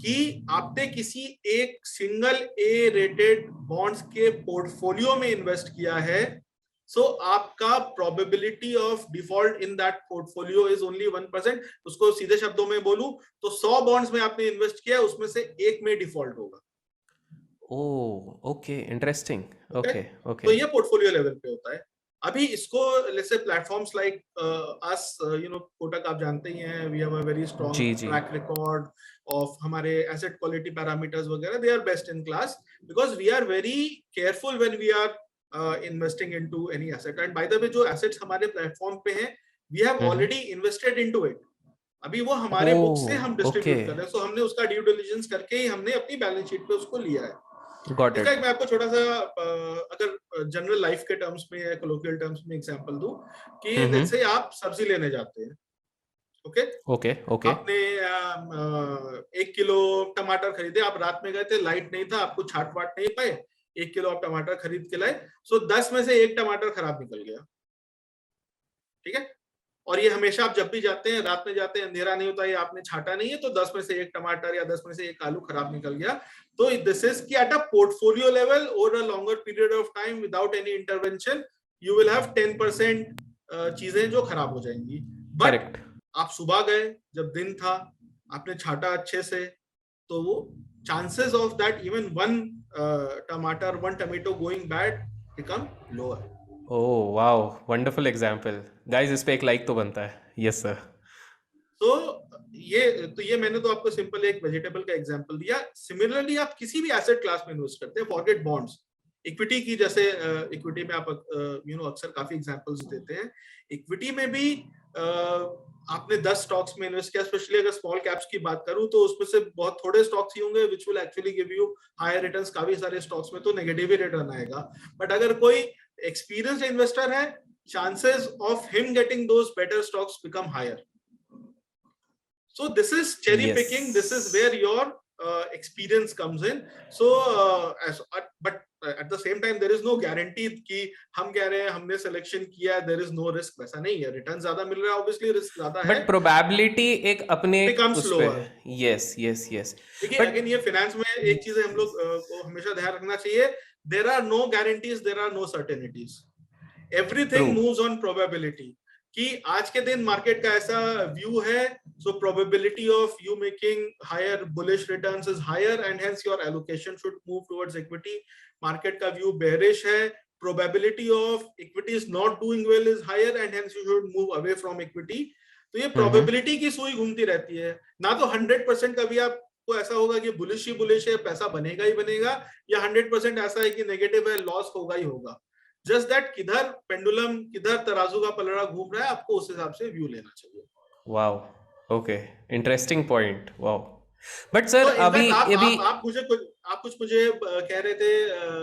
कि आपने किसी एक सिंगल ए रेटेड बॉन्ड्स के पोर्टफोलियो में इन्वेस्ट किया है, सो आपका probability of default in that portfolio is only 1%। उसको सीधे शब्दों में बोलूं तो 100 बॉन्ड्स में आपने इन्वेस्ट किया, उसमें से एक में डिफॉल्ट होगा। Oh okay, interesting. Okay okay, तो ये पोर्टफोलियो लेवल पे होता है। अभी इसको जैसे platforms like us, you know, Kotak आप जानते ही हैं, we have a very strong track record of हमारे एसेट क्वालिटी पैरामीटर्स वगैरह, they are best in class because we are very careful when we are investing into any asset. And by the way, जो assets हमारे platform पे हैं, we have already invested into it. अभी वो हमारे book से हम डिस्ट्रीब्यूट कर रहे हैं, सो हमने उसका ड्यू डिलिजेंस करके ही हमने अपनी बैलेंस शीट पे उसको लिया है। इसका मैं आपको छोटा सा अगर जनरल लाइफ के टर्म्स में या कोलोकियल टर्म्स में एग्जांपल दूं कि जैसे आप सब्जी लेने जाते हैं, ओके ओके ओके, आपने 1 किलो टमाटर खरीदे, आप रात में गए थे, लाइट नहीं था, आपको छाट वाट नहीं पाए, 1 किलो आप टमाटर खरीद के लाए, सो 10 में से 1 टमाटर खराब निकल गया। ठीक है, और ये हमेशा आप जब भी जाते हैं, रात में जाते हैं, अंधेरा नहीं होता, ये आपने छाटा नहीं है, तो 10 में से 1 टमाटर या 10 में से 1 आलू खराब निकल गया। तो दिस इज कि at a portfolio level over a longer period of time without any intervention you will have 10% चीजें जो खराब हो जाएंगी। बट आप सुबह गए, जब दिन था, आपने छाटा अच्छे से, तो वो chances of that even one tomato going bad become lower. Oh wow, wonderful example guys, इस पे एक लाइक तो बनता है। yes sir. तो ये मैंने तो आपको सिंपल एक वेजिटेबल का एग्जांपल दिया। सिमिलरली आप किसी भी एसेट क्लास में इन्वेस्ट करते हैं, फॉरगेट बॉन्ड्स, इक्विटी की, जैसे इक्विटी में आप यू नो अक्सर काफी एग्जांपल्स देते हैं। इक्विटी में भी आपने 10 स्टॉक्स में इन्वेस्ट किया, स्पेशली अगर स्मॉल कैप्स की बात करूं तो उसमें से बहुत थोड़े स्टॉक्स ही होंगे which will actually give you hire returns, काफी सारे स्टॉक्स में तो नेगेटिव ही रिटर्न आएगा। बट अगर कोई एक्सपीरियंस्ड इन्वेस्टर है, chances of him getting those better stocks become higher. So this is cherry picking. This is where your experience comes in. So but at the same time there is no guarantee कि हम कह रहे हैं हमने selection किया है, there is no risk. वैसा नहीं है. Return ज्यादा मिल रहा है, obviously risk ज्यादा है. But probability एक अपने becomes उस पे lower. Yes. देखिए अगेन ये फाइनेंस में एक चीज हम लोग को हमेशा ध्यान रखना चाहिए. There are no guarantees, there are no certainties. Everything moves on probability. कि आज के दिन मार्केट का ऐसा व्यू है, so probability of you making higher bullish returns is higher and hence your allocation should move towards equity. Market का view bearish है, probability of equity is not doing well is higher and hence you should move away from equity. तो ये probability की सुई घूमती रहती है. ना तो 100% कभी आपको ऐसा होगा कि बुलिश है, पैसा बनेगा ही बनेगा, या 100% ऐसा है कि नेगेटिव है, लॉस होगा ही होगा. जस्ट दैट किधर पेंडुलम, किधर तराजू का पलड़ा घूम रहा है, आपको उस हिसाब से व्यू लेना चाहिए. Wow, okay, interesting point. Wow. But sir तो अभी आप कुछ मुझे कह रहे थे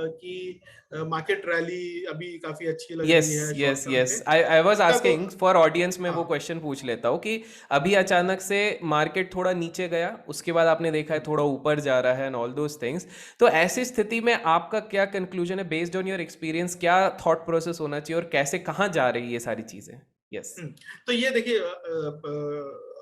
कि मार्केट रैली अभी काफी अच्छी लग रही है. Yes I was asking for audience में वो क्वेश्चन पूछ लेता हूँ कि अभी अचानक से मार्केट थोड़ा नीचे गया, उसके बाद आपने देखा है थोड़ा ऊपर जा रहा है एंड ऑल दोस थिंग्स. तो ऐसी स्थिति में आपका क्या कंक्लूजन है बेस्ड ऑन योर एक्सपीरियंस? क्या थॉट प्रोसेस होना चाहिए और कैसे कहाँ जा रही है ये सारी चीजें? यस. तो ये देखिए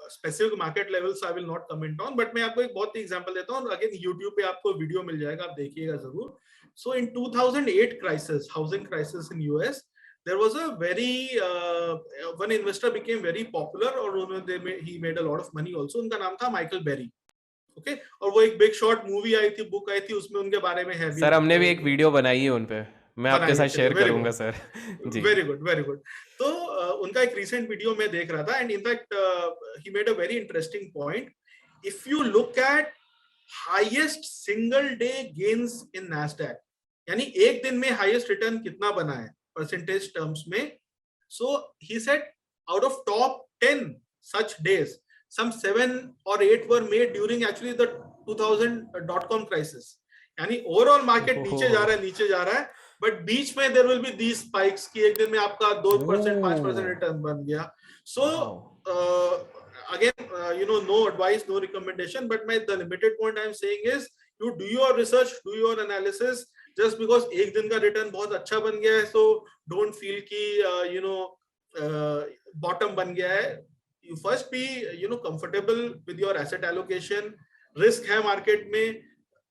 specific market levels I will not comment on, but मैं आपको एक बहुत ही एग्जांपल देता हूँ. अगेन यूट्यूब पे आपको वीडियो मिल जाएगा, आप देखिएगा जरूर. सो इन 2008 crisis, housing crisis in US, there was a very one investor became very popular और उन्होंने he made a lot of money also. उनका नाम था माइकल बेरी. ओके, और वो एक बिग शॉर्ट मूवी आई थी, बुक आई थी, उसमें उनके बारे में है. सर हमने भी एक वीडियो बनाई है उन पे, मैं आपके साथ शेयर करूंगा सर. जी, वेरी गुड. तो उनका एक रिसेंट वीडियो मैं देख रहा था and in fact he made a very interesting point. If you look at highest single day gains in Nasdaq, यानी एक दिन में हाईएस्ट रिटर्न कितना बना है परसेंटेज टर्म्स में. So he said out of top 10 such days, some 7 or 8 were made during actually the 2000.com crisis. यानी overall market नीचे जा रहा है, बट बीच में there will be these spikes कि एक दिन में आपका 2% 5% रिटर्न बन गया. So again you know, no advice, no recommendation, but my the limited point I am saying is you do your research, do your analysis. Just because एक दिन का रिटर्न बहुत अच्छा बन गया है, सो डोंट फील कि यू नो बॉटम बन गया है. You first be comfortable with your asset allocation. Risk है मार्केट में,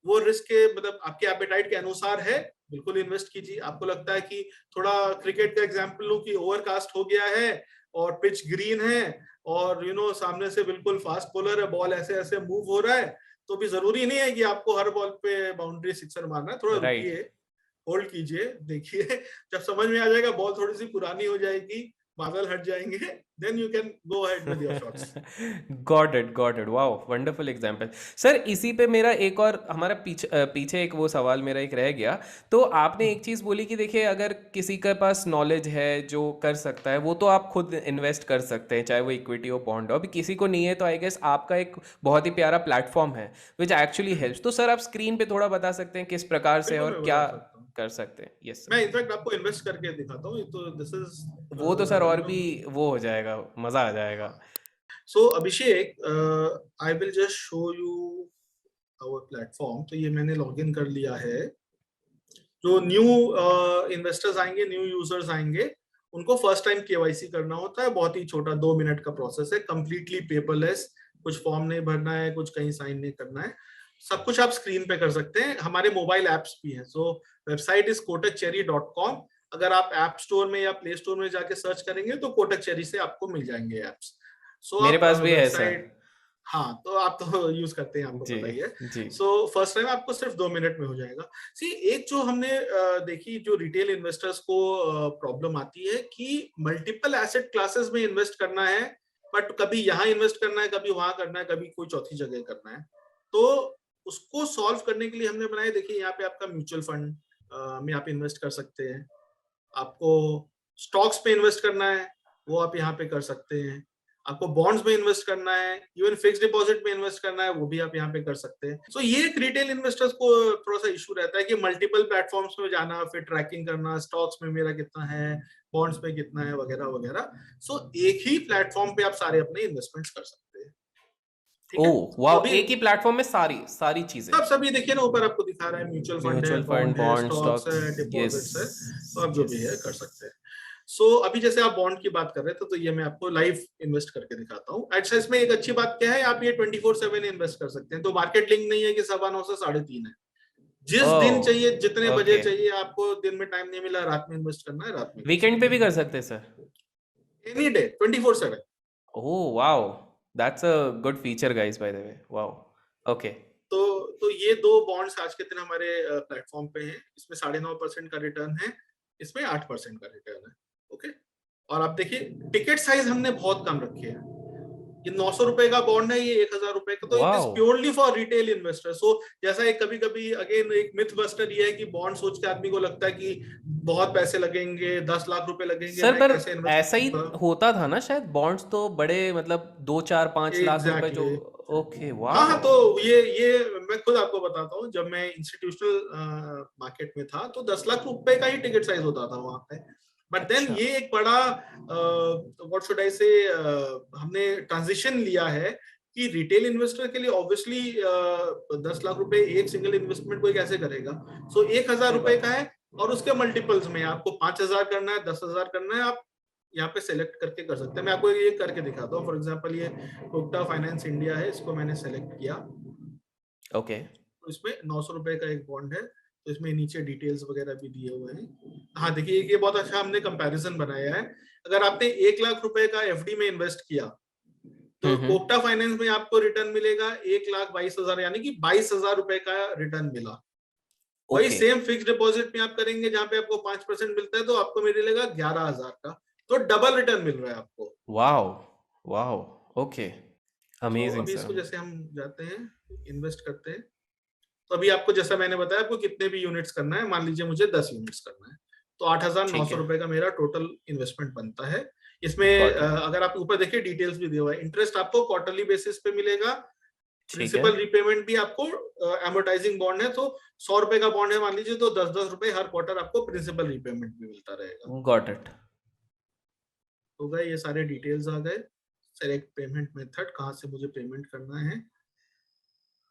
वो रिस्क के मतलब आपके एपेटाइट के अनुसार है, बिल्कुल इन्वेस्ट कीजिए. आपको लगता है कि थोड़ा क्रिकेट का एग्जांपल लूं कि ओवरकास्ट हो गया है और पिच ग्रीन है और सामने से बिल्कुल फास्ट बॉलर है, बॉल ऐसे ऐसे मूव हो रहा है, तो भी जरूरी नहीं है कि आपको हर बॉल पे बाउंड्री सिक्सर मारना है. थोड़ा रुकिए, होल्ड कीजिए, देखिए. जब समझ में आ जाएगा, बॉल थोड़ी सी पुरानी हो जाएगी, बादल हट जाएंगे, then you can go ahead with your shots. Got it. Wow, wonderful example. Sir इसी पे मेरा एक और हमारा पीछे एक वो सवाल मेरा एक रह गया. तो आपने एक चीज़ बोली कि देखिए अगर किसी के पास नॉलेज है जो कर सकता है, वो तो आप खुद इन्वेस्ट कर सकते हैं, चाहे वो इक्विटी हो, बॉन्ड हो. अभी किसी को नहीं है तो आई गेस आपका एक बहुत ही प्यारा प्लेटफॉर्म है विच एक्चुअली हेल्प्स. तो सर आप स्क्रीन पे थोड़ा बता सकते हैं किस प्रकार से और क्या कर सकते हैं? यस, मैं इनफैक्ट आपको इन्वेस्ट करके दिखाता हूँ. तो दिस इज वो तो सर और भी वो हो जाएगा, मजा आ जाएगा. So Abhishek, I will just show you our platform. तो ये मैंने लॉगिन कर लिया है. जो न्यू इन्वेस्टर्स आएंगे, न्यू यूजर्स आएंगे, उनको फर्स्ट टाइम केवाईसी करना होता है. बहुत ही छोटा 2 मिनट का प्रोसेस है, कंप्लीटली पेपरलेस. कुछ फॉर्म नहीं भरना है, कुछ कहीं साइन नहीं करना है, सब कुछ आप स्क्रीन पे कर सकते हैं. हमारे मोबाइल एप्स भी हैं. सो वेबसाइट इज kotakcherry.com. अगर आप ऐप स्टोर में या प्ले स्टोर में जाके सर्च करेंगे तो कोटक चेरी से आपको मिल जाएंगे एप्स. मेरे पास भी है सर. हाँ, तो आप तो यूज करते हैं, आपको पता ही है. सो फर्स्ट टाइम आपको सिर्फ 2 मिनट में हो जाएगा. सी, एक जो हमने देखी, जो रिटेल इन्वेस्टर्स को प्रॉब्लम आती है कि मल्टीपल एसेट क्लासेस में इन्वेस्ट करना है, बट कभी यहाँ इन्वेस्ट करना है, कभी वहां करना है, कभी कोई चौथी जगह करना है. तो उसको सॉल्व करने के लिए हमने बनाया, देखिए यहाँ पे आपका म्यूचुअल फंड में आप इन्वेस्ट कर सकते हैं. आपको स्टॉक्स पे इन्वेस्ट करना है, वो आप यहाँ पे कर सकते हैं. आपको बॉन्ड्स में इन्वेस्ट करना है, इवन फिक्स डिपॉजिट में इन्वेस्ट करना है, वो भी आप यहाँ पे कर सकते हैं। सो ये एक रिटेल इन्वेस्टर्स को थोड़ा सा इशू रहता है कि मल्टीपल प्लेटफॉर्म्स में जाना, फिर ट्रैकिंग करना, स्टॉक्स में मेरा कितना है, बॉन्ड्स में कितना है, वगैरह वगैरह। सो एक ही प्लेटफॉर्म पे आप सारे अपने इन्वेस्टमेंट्स कर सकते हैं। ठीक है, ओह वाओ, अभी एक ही प्लेटफॉर्म में सारी सारी चीजें, सब सभी देखिए ना, ऊपर आपको दिखा रहा है, म्यूचुअल फंड है, म्यूचुअल फंड, बॉन्ड है, बॉन्ड, स्टॉक्स है, स्टॉक्स, यस डिपॉजिट्स है, तो आप जो भी है यस। कर सकते हैं। सो अभी जैसे आप बॉन्ड की बात कर रहे थे, तो ये मैं आपको लाइव इन्वेस्ट करके दिखाता हूँ। अच्छा, इसमें एक अच्छी बात क्या है, आप ये 24/7 इन्वेस्ट कर सकते हैं। तो मार्केट लिंक नहीं है कि 9:15 से 3:30 है। जिस दिन ओह चाहिए, जितने बजे ओके, चाहिए, आपको दिन में टाइम नहीं मिला, रात में इन्वेस्ट करना है, रात में कर वीकेंड पे सकते भी कर सकते हैं सर? हैं। Any day, 24/7। Oh wow, that's a good feature guys, by the way, wow. Okay, तो ये दो बॉन्ड्स आज के दिन हमारे प्लेटफॉर्म पे हैं। इसमें 9.5% का रिटर्न है, इसमें 8% का रिटर्न है। ओके, और आप देखिए टिकट साइज हमने बहुत कम रखे हैं। ये 900 रुपए का बॉन्ड है, ये 1,000 रुपए का। तो it is wow, purely for retail investor. So जैसा एक कभी कभी अगेन एक मिथ बस्टर ये है कि बॉन्ड सोच के आदमी को लगता है कि बहुत पैसे लगेंगे, 10 लाख रुपए लगेंगे, सर मैं पर कैसे इन्वेस्ट ऐसा ही करूंगा। होता था ना शायद, बॉन्ड्स तो बड़े मतलब 2 4 5 लाख रुपए जो। एग्जैक्टली, ओके हाँ हाँ। वाओ, तो ये मैं खुद आपको बताता हूँ, जब मैं इंस्टीट्यूशनल मार्केट में था, तो 10 लाख रुपए का ही टिकट साइज होता था वहां पे। बट देन अच्छा, ये एक बड़ा व्हाट शुड आई से, हमने ट्रांजिशन लिया है कि रिटेल इन्वेस्टर के लिए ऑब्वियसली 10 लाख रुपए एक सिंगल इन्वेस्टमेंट कोई कैसे करेगा। सो 1,000 सही रुपए बात का है। है, और उसके मल्टीपल्स में आपको 5,000 करना है, 10,000 करना है, आप यहाँ पे सेलेक्ट करके कर सकते हैं। मैं आपको ये करके दिखाता हूँ। फॉर एग्जांपल ये कोटक फाइनेंस इंडिया है, इसको मैंने सेलेक्ट किया। ओके, तो इसमें 900 रुपए का एक बॉन्ड है, तो इसमें नीचे डिटेल्स वगैरह भी दिए हुए हैं। हाँ देखिए, ये बहुत अच्छा हमने कंपैरिजन बनाया है। अगर आपने 1 लाख रुपए का एफडी में इन्वेस्ट किया, तो कोटक फाइनेंस में आपको रिटर्न मिलेगा 1,22,000, यानी कि 22,000 रुपए का रिटर्न मिला। वही ओके, सेम फिक्स डिपॉजिट में आप करेंगे, जहां पे आपको 5% मिलता है, तो आपको मिलेगा 11,000 का। तो डबल रिटर्न मिल रहा है आपको। वाओ वाओ, ओके, तो अमेजिंग अभी इसको सर। जैसे हम जाते हैं, इन्वेस्ट करते हैं, तो अभी आपको जैसा मैंने बताया, आपको कितने भी यूनिट्स करना है, मान लीजिए मुझे 10 यूनिट्स करना है, तो आठ हजार नौ ठीक सौ है, रुपए का मेरा टोटल इन्वेस्टमेंट बनता है। इसमें गॉट इट, अगर आप ऊपर देखिए, डिटेल्स भी दिया हुआ है। इंटरेस्ट आपको क्वार्टरली बेसिस पे मिलेगा, ठीक है, प्रिंसिपल रिपेमेंट भी आपको, एमोर्टाइजिंग बॉन्ड है, तो 100 रुपए का बॉन्ड है मान लीजिए, तो 10-10 रुपए हर क्वार्टर आपको प्रिंसिपल रिपेमेंट भी मिलता रहेगा। Got it. हो गए, ये सारे डिटेल्स आ गए। सेलेक्ट पेमेंट मेथड, कहाँ से मुझे पेमेंट करना है।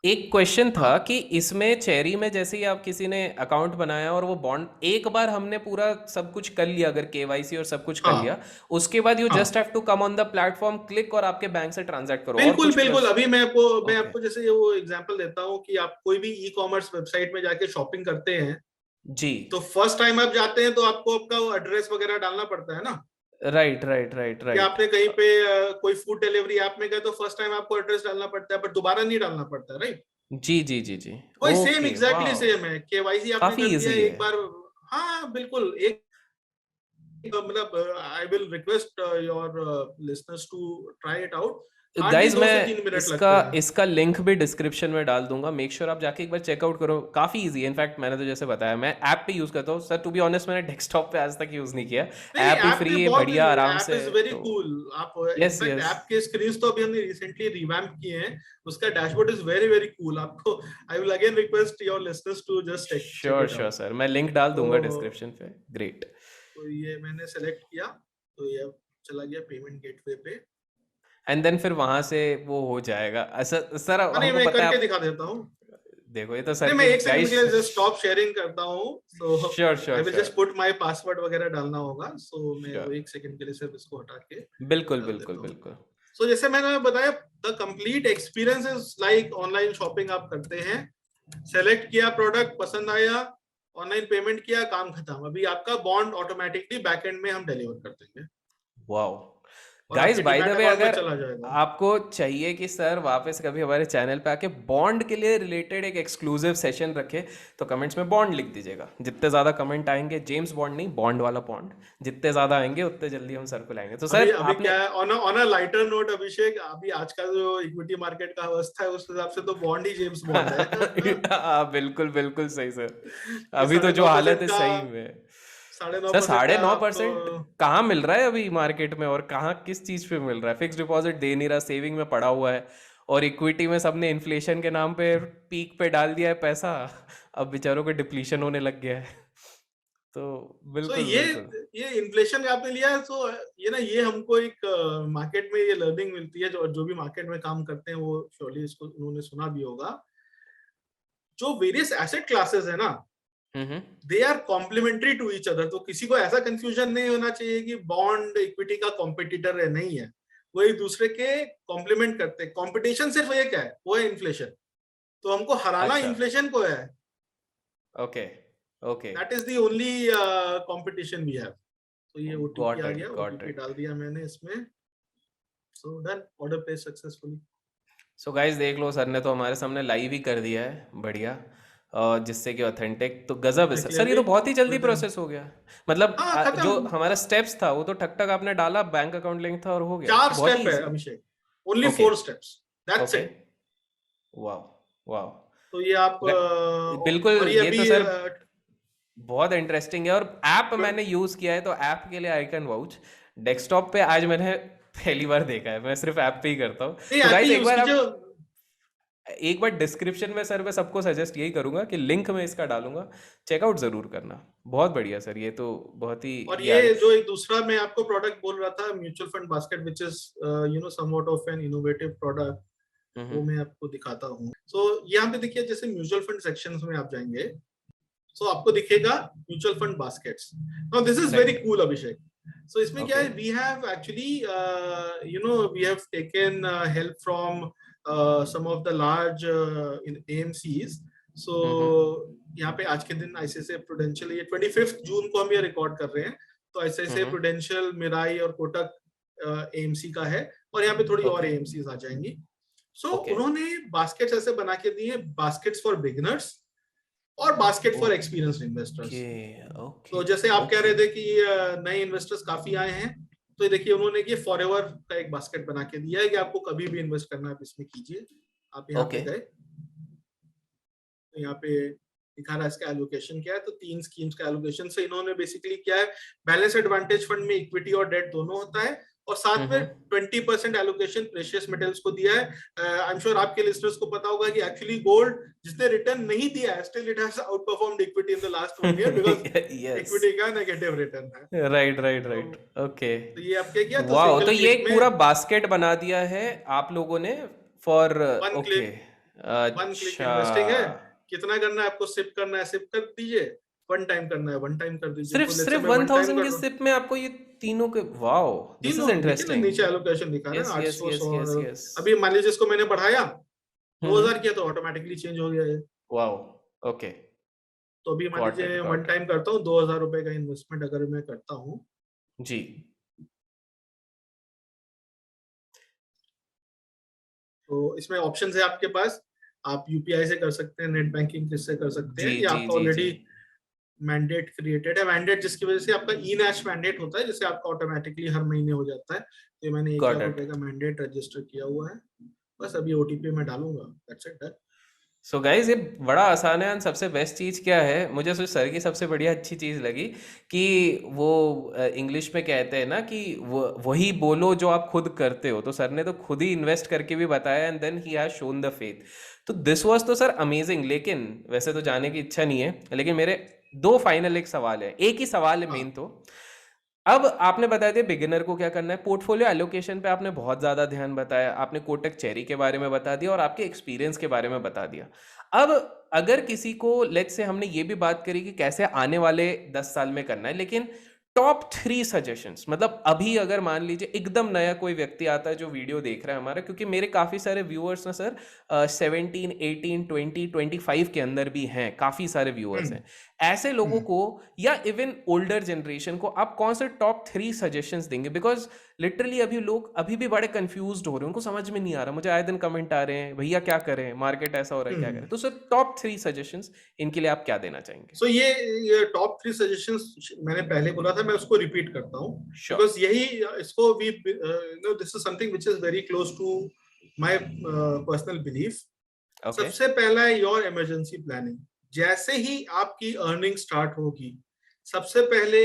एक क्वेश्चन था हाँ कि इसमें चेरी में जैसे ही आप किसी ने अकाउंट बनाया और वो बॉन्ड एक बार हमने पूरा सब कुछ कर लिया, अगर केवाईसी और सब कुछ कर लिया, हाँ उसके बाद यू हाँ, just have to come on the platform, click और आपके बैंक से ट्रांजैक्ट करो और बिल्कुल कुछ बिल्कुल। प्रोस। अभी मैं ओके, आपको जैसे वो एग्जांपल देता हूँ कि आप कोई भी ई कॉमर्स वेबसाइट में जाके शॉपिंग करते हैं, जी, तो फर्स्ट टाइम आप जाते हैं, तो आपको आपका एड्रेस वगैरह डालना पड़ता है ना। राइट राइट राइट या राइट, आपने कहीं पे कोई फूड डिलीवरी ऐप में गए, तो फर्स्ट टाइम आपको एड्रेस डालना पड़ता है, बट दोबारा नहीं डालना पड़ता है, राइट। जी जी जी जी, वही same, okay exactly wow, same है। केवाईसी आपने काफी कर दिया इजी है। एक बार। हाँ बिल्कुल, एक मतलब I will request your listeners to try it out. Hardly guys 2 से 3 मिनट इसका लगते हैं। इसका लिंक भी डिस्क्रिप्शन में डाल दूंगा, मेक श्योर आप जाके एक बार चेकआउट करो, काफ़ी इजी है। इनफैक्ट मैंने तो जैसे बताया, मैं ऐप पे यूज़ करता हूँ सर, टू बी ऑनेस्ट मैंने डेस्कटॉप पे आज तक यूज़ नहीं किया। नहीं नहीं, ऐप ही ऐप भी फ्री है, बहुत, बढ़िया आराम ऐप से, इज वेरी तो कूल। आप यस इनफैक्ट यस, ऐप के स्क्रीन्स तो अभी हमने रिसेंटली रिवैम्प किए हैं। उसका dashboard is very very cool. आपको I will again request your listeners to just check sure it sure out. Sir, मैं लिंक डाल दूंगा तो डिस्क्रिप्शन पे। ग्रेट। तो ये मैंने सेलेक्ट किया, तो ये अब चला गया पेमेंट गेटवे पे। एंड देन फिर वहां से वो हो जाएगा ऐसा सर, हाँ नहीं, हमको मैं पता है करके आप, दिखा देता हूँ। देखो ये तो सर नहीं, मैं की 1 सेकंड के गाइस। लिए जस्ट स्टॉप शेयरिंग करता हूँ। So sure I sure will just sure put my password वगैरह डालना होगा। सो मैं वो श्योर, 1 सेकंड के लिए सिर्फ इसको हटा के बिल्कुल डाल बिल्कुल देता हूँ। बिल्कुल। सो जैसे मैंने बताया, the complete experience is like online shopping आप करते हैं। सेलेक्ट किया, प्रोडक्ट पसंद आया, ऑनलाइन पेमेंट किया, काम खत्म। अभी आपका बॉन्ड ऑटोमेटिकली बैकएंड में हम डिलीवर कर देंगे, वाओ, और गाइस आपके by the demat way, account में अगर चला जाएगा। आपको चाहिए कि सर वापस कभी हमारे चैनल पे आके बॉन्ड के लिए रिलेटेड एक एक्सक्लूसिव सेशन रखे, तो कमेंट्स में बॉन्ड लिख दीजिएगा। जितने ज़्यादा कमेंट आएंगे, जेम्स बॉन्ड नहीं, बॉन्ड वाला बॉन्ड, जितने ज़्यादा आएंगे उतने जल्दी हम सर को लाएंगे। तो अभी सर अभी आपने क्या है, ऑन अ लाइटर नोट अभिषेक, अभी आज का जो इक्विटी मार्केट का अवस्था है, उस हिसाब से तो बॉन्ड ही जेम्स बॉन्ड है। हाँ बिल्कुल बिल्कुल सही सर, कि अभी तो साढ़े जो नौ हालत परसेंट है का सही में। 9.5% सर का 9.5% आपको कहाँ मिल रहा है अभी मार्केट में, और कहाँ किस चीज पे मिल रहा है? फिक्स डिपॉजिट दे नहीं रहा, सेविंग में पड़ा हुआ है, और इक्विटी में सबने इन्फ्लेशन के नाम पे पीक पे डाल दिया है पैसा। अब बेचारों को डिप्लीशन होने लग गया है। तो सो बिल्कुल बिल्कुल। ये इन्फ्लेशन आपने लिया है, तो ये ना, ये हमको एक मार्केट में ये लर्निंग मिलती है, जो भी मार्केट में काम करते हैं वो श्योरली इसको उन्होंने सुना भी होगा। जो वेरियस एसेट क्लासेस है ना, hmm. They are complementary to each other. तो किसी को ऐसा कंफ्यूजन नहीं होना चाहिए कि बॉन्ड इक्विटी का कॉम्पिटिटर है, नहीं है। वो एक दूसरे के कॉम्प्लीमेंट करते हैं। कॉम्पिटिशन सिर्फ एक है, वो है इन्फ्लेशन। तो हमको हराना अच्छा। इन्फ्लेशन को है। Okay okay. That is the only competition we have. तो ये ओटीपी गॉट आ इट गया, गॉट ओटीपी इट। डाल दिया मैंने इसमें। So done, order place successfully. So guys देख लो, सर ने तो हमारे सामने लाइव ही कर दिया है, बढ़िया। जिससे कि ऑथेंटिक तो गजब है मैं सर, ये क्लियरली तो बहुत ही जल्दी विद इन, प्रोसेस हो गया। मतलब हाँ जो खत्म। हमारा स्टेप्स था वो तो ठक ठक आपने डाला, बैंक अकाउंट लिंक था और हो गया, 4 बहुत ही स्टेप है easy. Abhishek, only okay 4 steps, that's okay. It. वाह वाह। तो ये आप और बिल्कुल, ये ये अभी तो सर बहुत इंटरेस्टिंग है, और ऐप मैंने यूज किया है तो ऐप के लिए आई कैन वाउच। डेस्कटॉप पे आज मैंने पहली बार देखा है, मैं सिर्फ ऐप पे ही करता हूँ। नहीं, तो ऐप गाइस ही एक यूज बार कीजिए। आप, एक बार डिस्क्रिप्शन में सर मैं सबको सजेस्ट यही करूंगा कि लिंक में इसका डालूंगा, चेकआउट जरूर करना। बहुत बढ़िया सर, ये तो बहुत ही और यार। ये जो एक दूसरा मैं आपको प्रोडक्ट बोल रहा था, mutual fund basket, which is somewhat of an innovative product, hmm. वो मैं आपको दिखाता हूँ। सो यहाँ पे देखिए, जैसे म्यूचुअल फंड सेक्शन में आप जाएंगे, सो आपको दिखेगा mutual fund baskets. Now this is very right. Cool Abhishek. So इसमें क्या ओके। है, we have actually we have taken help from some of the large AMCs. So यहाँ पे आज के दिन आईसीआईसीआई प्रूडेंशियल, ये 25 जून को हम ये रिकॉर्ड कर रहे हैं, तो आईसीआईसीआई हम्म। प्रूडेंशियल, मिराई और कोटक एएमसी का है, और यहाँ पे थोड़ी और ओके एएमसीज आ जाएंगी। सो ओके उन्होंने बास्केट्स ऐसे बना के दिए, बास्केट्स फॉर बिगिनर्स और basket for experienced investors. Okay okay तो जैसे आप कह ओके। रहे थे कि नए इन्वेस्टर्स काफी आए हैं, तो ये देखिए उन्होंने ये फॉरएवर का एक बास्केट बना के दिया है कि आपको कभी भी इन्वेस्ट करना है आप इसमें कीजिए। आप यहाँ पे ओके गए, तो यहाँ पे दिखा रहा है इसका एलोकेशन क्या है। तो 3 स्कीम्स का एलोकेशन से इन्होंने बेसिकली क्या है, बैलेंस एडवांटेज फंड में इक्विटी और डेट दोनों होता है, और साथ में 20% एलोकेशन प्रेशियस मेटल्स को दिया है। आई एम श्योर आपके लिस्टर्स को पता होगा कि एक्चुअली गोल्ड जिसने रिटर्न नहीं दिया है, still it has outperformed equity in the last 1 year, because yes. Equity का नेगेटिव रिटर्न है। राइट राइट तो, राइट। ओके। तो ये आप क्या किया, तो वाओ, सिंगल तो ये क्लिक एक में पूरा बास्केट बना दिया है आप लोगों ने for. One okay. Click, one click अच्छा। इन्वेस्टिंग है। कितना करना है आपको, सिप करना है सिप कर दीजिए, वन टाइम करना है वन टाइम कर दीजिए। सिर्फ तो लेट्स से सिर्फ मैं वन टाइम 1000 कर की रहा हूँ। सिप में आपको ये तीनों के, वाओ, दिस इज तीनों देखिए ना, इंटरेस्टिंग। नीचे एलोकेशन दिखा रहा है यस ना, यस 800, यस 100। Yes yes. अभी मान लीजिए इसको मैंने बढ़ाया, हम्म। 2000 किया, तो ऑटोमेटिकली चेंज हो गया ये। वाओ। ओके। तो अभी मान गॉट इट लीजिए वन गॉट इट। टाइम करता हूँ, 2000 रुपए का इन्वेस्टमेंट अगर मैं करता हूँ, जी। तो इसमें ऑप्शन है आपके पास। आप यूपीआई से कर सकते हैं, नेट बैंकिंग किससे कर सकते जी हैं, या जी आपका जी जी। ऑलरेडी मैंडेट क्रिएटेड है। मैंडेट जिसकी वजह से आपका ई नैश मैंडेट होता है, जिससे आपका ऑटोमेटिकली हर महीने हो जाता है। तो ये मैंने 1 गॉट लाख इट। रुपए का मैंडेट रजिस्टर किया हुआ है। बस अभी ओटीपी में डालूंगा, दैट्स इट। सो गाइज ये बड़ा आसान है, और सबसे बेस्ट चीज़ क्या है, मुझे सर की सबसे बढ़िया अच्छी चीज़ लगी कि वो इंग्लिश में कहते हैं ना कि वो वही बोलो जो आप खुद करते हो। तो सर ने तो खुद ही इन्वेस्ट करके भी बताया, and then he has shown the faith. तो दिस वाज तो सर अमेजिंग। लेकिन वैसे तो जाने की इच्छा नहीं है, लेकिन मेरे दो फाइनल एक सवाल है, एक ही सवाल है हाँ, मेन तो। अब आपने बता दिया बिगिनर को क्या करना है, पोर्टफोलियो एलोकेशन पे आपने बहुत ज़्यादा ध्यान बताया, आपने कोटक चेरी के बारे में बता दिया, और आपके एक्सपीरियंस के बारे में बता दिया। अब अगर किसी को, लेट्स से हमने ये भी बात करी कि कैसे आने वाले 10 साल में करना है, लेकिन टॉप 3 सजेशंस, मतलब अभी अगर मान लीजिए एकदम नया कोई व्यक्ति आता है जो वीडियो देख रहा है हमारा, क्योंकि मेरे काफ़ी सारे व्यूअर्स ना सर 17 18 20 25 के अंदर भी हैं, काफ़ी सारे व्यूअर्स हैं। ऐसे लोगों को या इवन ओल्डर जनरेशन को आप कौन से टॉप 3 सजेशंस देंगे? बिकॉज लिटरली अभी लोग अभी भी बड़े कंफ्यूज्ड हो रहे हैं, उनको समझ में नहीं आ रहा। मुझे आए दिन कमेंट आ रहे हैं, भैया क्या करें, मार्केट ऐसा हो रहा है, क्या करें? तो सर टॉप 3 सजेशंस इनके लिए आप क्या देना चाहेंगे? सो ये टॉप 3 सजेशंस मैंने पहले बोला था, मैं उसको रिपीट करता हूँ, श्योर। बिकॉज यही इसको we know this is something which is very close to my personal belief. Okay. सबसे पहला है योर इमरजेंसी प्लानिंग। जैसे ही आपकी अर्निंग स्टार्ट होगी, सबसे पहले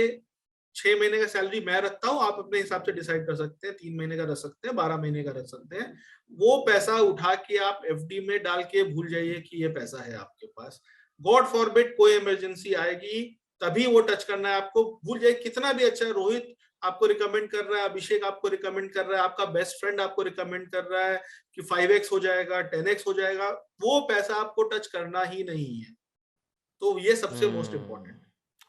6 महीने का सैलरी मैं रखता हूँ, आप अपने हिसाब से डिसाइड कर सकते हैं, 3 महीने का रख सकते हैं, 12 महीने का रख सकते हैं। वो पैसा उठा के आप एफडी में डाल के भूल जाइए कि ये पैसा है आपके पास। गॉड फॉरबिड कोई इमरजेंसी आएगी तभी वो टच करना है आपको। भूल जाइए कितना भी अच्छा रोहित आपको रिकमेंड कर रहा है, अभिषेक आपको रिकमेंड कर रहा है, आपका बेस्ट फ्रेंड आपको रिकमेंड कर रहा है कि 5x हो जाएगा, 10x हो जाएगा, वो पैसा आपको टच करना ही नहीं है। तो ये सबसे most important.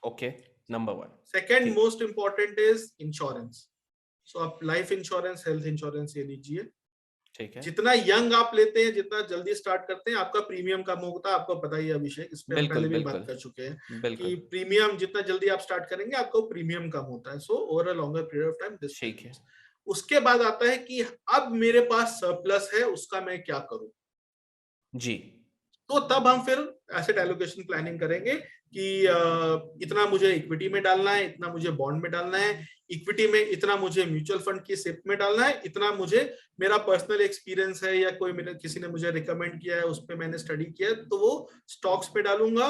Okay, number 1। Second most important is insurance. So आप लाइफ इंश्योरेंस, हेल्थ इंश्योरेंस ये लीजिए। ठीक है, जितना यंग आप लेते हैं, जितना जल्दी स्टार्ट करते हैं, आपका प्रीमियम कम होता है। आपको पता ही है अभिषेक, इस पे हम बिल्कुल पहले भी बात बिल्कुल कर चुके हैं कि बिल्कुल। प्रीमियम जितना जल्दी आप स्टार्ट करेंगे आपका प्रीमियम कम होता है। So over a longer period of time this ठीक है, हैपेंस। उसके बाद आता है कि अब मेरे पास सरप्लस है, उसका मैं क्या करूं। जी, तो तब हम फिर एसेट एलोकेशन प्लानिंग करेंगे कि इतना मुझे इक्विटी में डालना है, इतना मुझे बॉन्ड में डालना है, इक्विटी में इतना मुझे म्यूचुअल फंड की सिप में डालना है, इतना मुझे मेरा पर्सनल एक्सपीरियंस है या कोई मेरे किसी ने मुझे रिकमेंड किया है उस पर मैंने स्टडी किया है तो वो स्टॉक्स पे डालूंगा,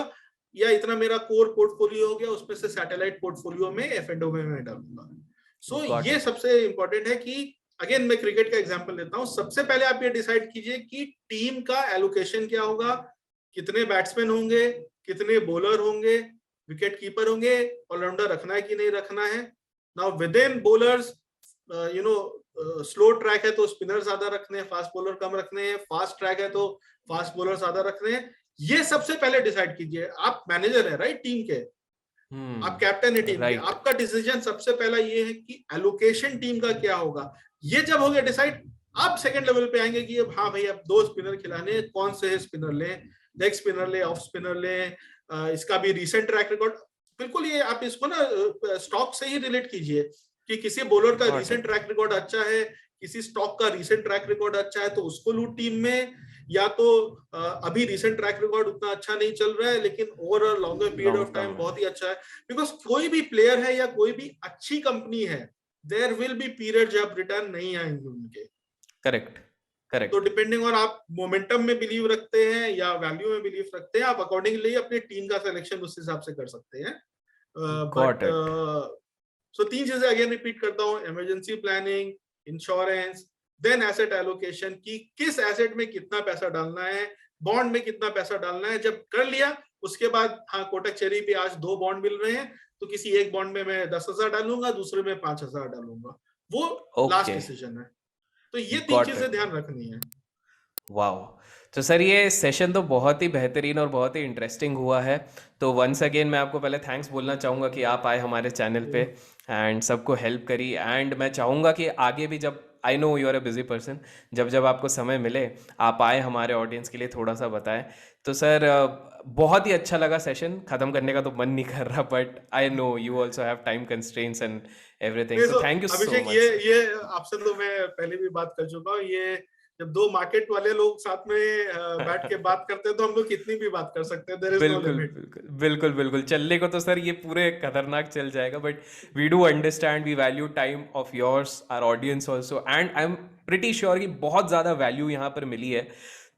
या इतना मेरा कोर पोर्टफोलियो हो गया उसमें से सैटेलाइट पोर्टफोलियो में एफ&ओ में मैं डालूंगा। सो गॉट ये इट। सबसे इंपॉर्टेंट है कि अगेन मैं क्रिकेट का एग्जांपल लेता हूं। सबसे पहले आप ये डिसाइड कीजिए कि टीम का एलोकेशन क्या होगा, कितने बैट्समैन होंगे, कितने बॉलर होंगे, विकेट कीपर होंगे, ऑलराउंडर रखना है कि नहीं रखना है। Now with in bowlers slow track है तो स्पिनर ज्यादा रखने हैं, फास्ट बॉलर कम रखने हैं, फास्ट ट्रैक है तो फास्ट बॉलर ज्यादा रखने हैं। ये सबसे पहले डिसाइड कीजिए। आप मैनेजर है राइट टीम के, आप कैप्टन है टीम के, राइट। आपका डिसीजन सबसे पहला ये है कि एलोकेशन टीम का क्या होगा। ये जब हो गया डिसाइड, आप सेकंड लेवल पे आएंगे कि अब हाँ भाई अब 2 स्पिनर खिलाने, कौन से स्पिनर ले, लेग स्पिनर ले, ऑफ स्पिनर ले, इसका भी रिसेंट ट्रैक रिकॉर्ड। बिल्कुल ये आप इसको ना स्टॉक से ही रिलेट कीजिए कि किसी बॉलर का got recent it. Track record अच्छा है, किसी स्टॉक का रिसेंट ट्रैक रिकॉर्ड अच्छा है तो उसको लूट टीम में, या तो अभी रिसेंट ट्रैक रिकॉर्ड उतना अच्छा नहीं चल रहा है लेकिन over a longer period of long term time में। बहुत ही अच्छा है। बिकॉज कोई भी प्लेयर है या कोई भी अच्छी कंपनी है, देयर विल बी पीरियड जब रिटर्न नहीं आएंगे उनके। करेक्ट तो करेक्ट। डिपेंडिंग ऑन आप मोमेंटम में बिलीव रखते हैं या वैल्यू में बिलीव रखते हैं, आप अकॉर्डिंगली अपनी टीम का सिलेक्शन उस हिसाब से कर सकते हैं। Got but it. सो 3 चीजें अगेन रिपीट करता हूँ, emergency planning, insurance, then asset allocation की किस एसेट में कितना पैसा डालना है, बॉन्ड में कितना पैसा डालना है। जब कर लिया उसके बाद हाँ कोटक चेरी पे आज 2 बॉन्ड मिल रहे हैं तो किसी एक बॉन्ड में मैं 10,000 डालूंगा, दूसरे में 5,000 डालूंगा, वो लास्ट ओके, डिसीजन है। तो ये 3 गॉट चीजें इट। ध्यान रखनी है। वाओ! तो सर ये सेशन तो बहुत ही बेहतरीन और बहुत ही इंटरेस्टिंग हुआ है। तो वंस अगेन मैं आपको पहले थैंक्स बोलना चाहूँगा कि आप आए हमारे चैनल पे एंड सबको हेल्प करी। एंड मैं चाहूँगा कि आगे भी जब I know you are a busy person, जब जब आपको समय मिले आप आए हमारे ऑडियंस के लिए थोड़ा सा बताएं। तो सर बहुत ही अच्छा लगा सेशन, ख़त्म करने का तो मन नहीं कर रहा but I know you also have time constraints and everything. नहीं सो तो thank you so Abhishek, much sir. ये आपसे तो मैं पहले भी बात कर चुका हूँ। ये जब 2 मार्केट वाले लोग साथ में बैठ के बात करते हैं तो हम लोग कितनी भी बात कर सकते हैं, देयर इज नो बिल्कुल लिमिट। बिल्कुल बिल्कुल बिल्कुल चलने को तो सर ये पूरे खतरनाक चल जाएगा but we do understand, we value time of yours, our audience also, and I am pretty sure कि बहुत ज़्यादा वैल्यू यहाँ पर मिली है।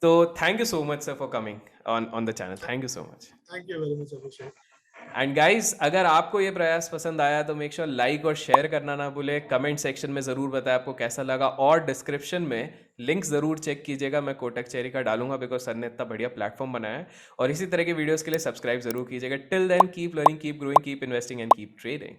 तो thank you so much sir for coming on the channel, thank you so much. Thank you very much Abhishek. And guys अगर आपको ये प्रयास पसंद आया तो मेक श्योर लाइक और शेयर करना ना भूले, कमेंट सेक्शन में ज़रूर बताएं आपको कैसा लगा, और डिस्क्रिप्शन में लिंक ज़रूर चेक कीजिएगा, मैं कोटक चेरी का डालूंगा बिकॉज सर ने इतना बढ़िया प्लेटफॉर्म बनाया है। और इसी तरह के वीडियोस के लिए सब्सक्राइब जरूर कीजिएगा। Till then keep learning, keep growing, keep investing and keep trading.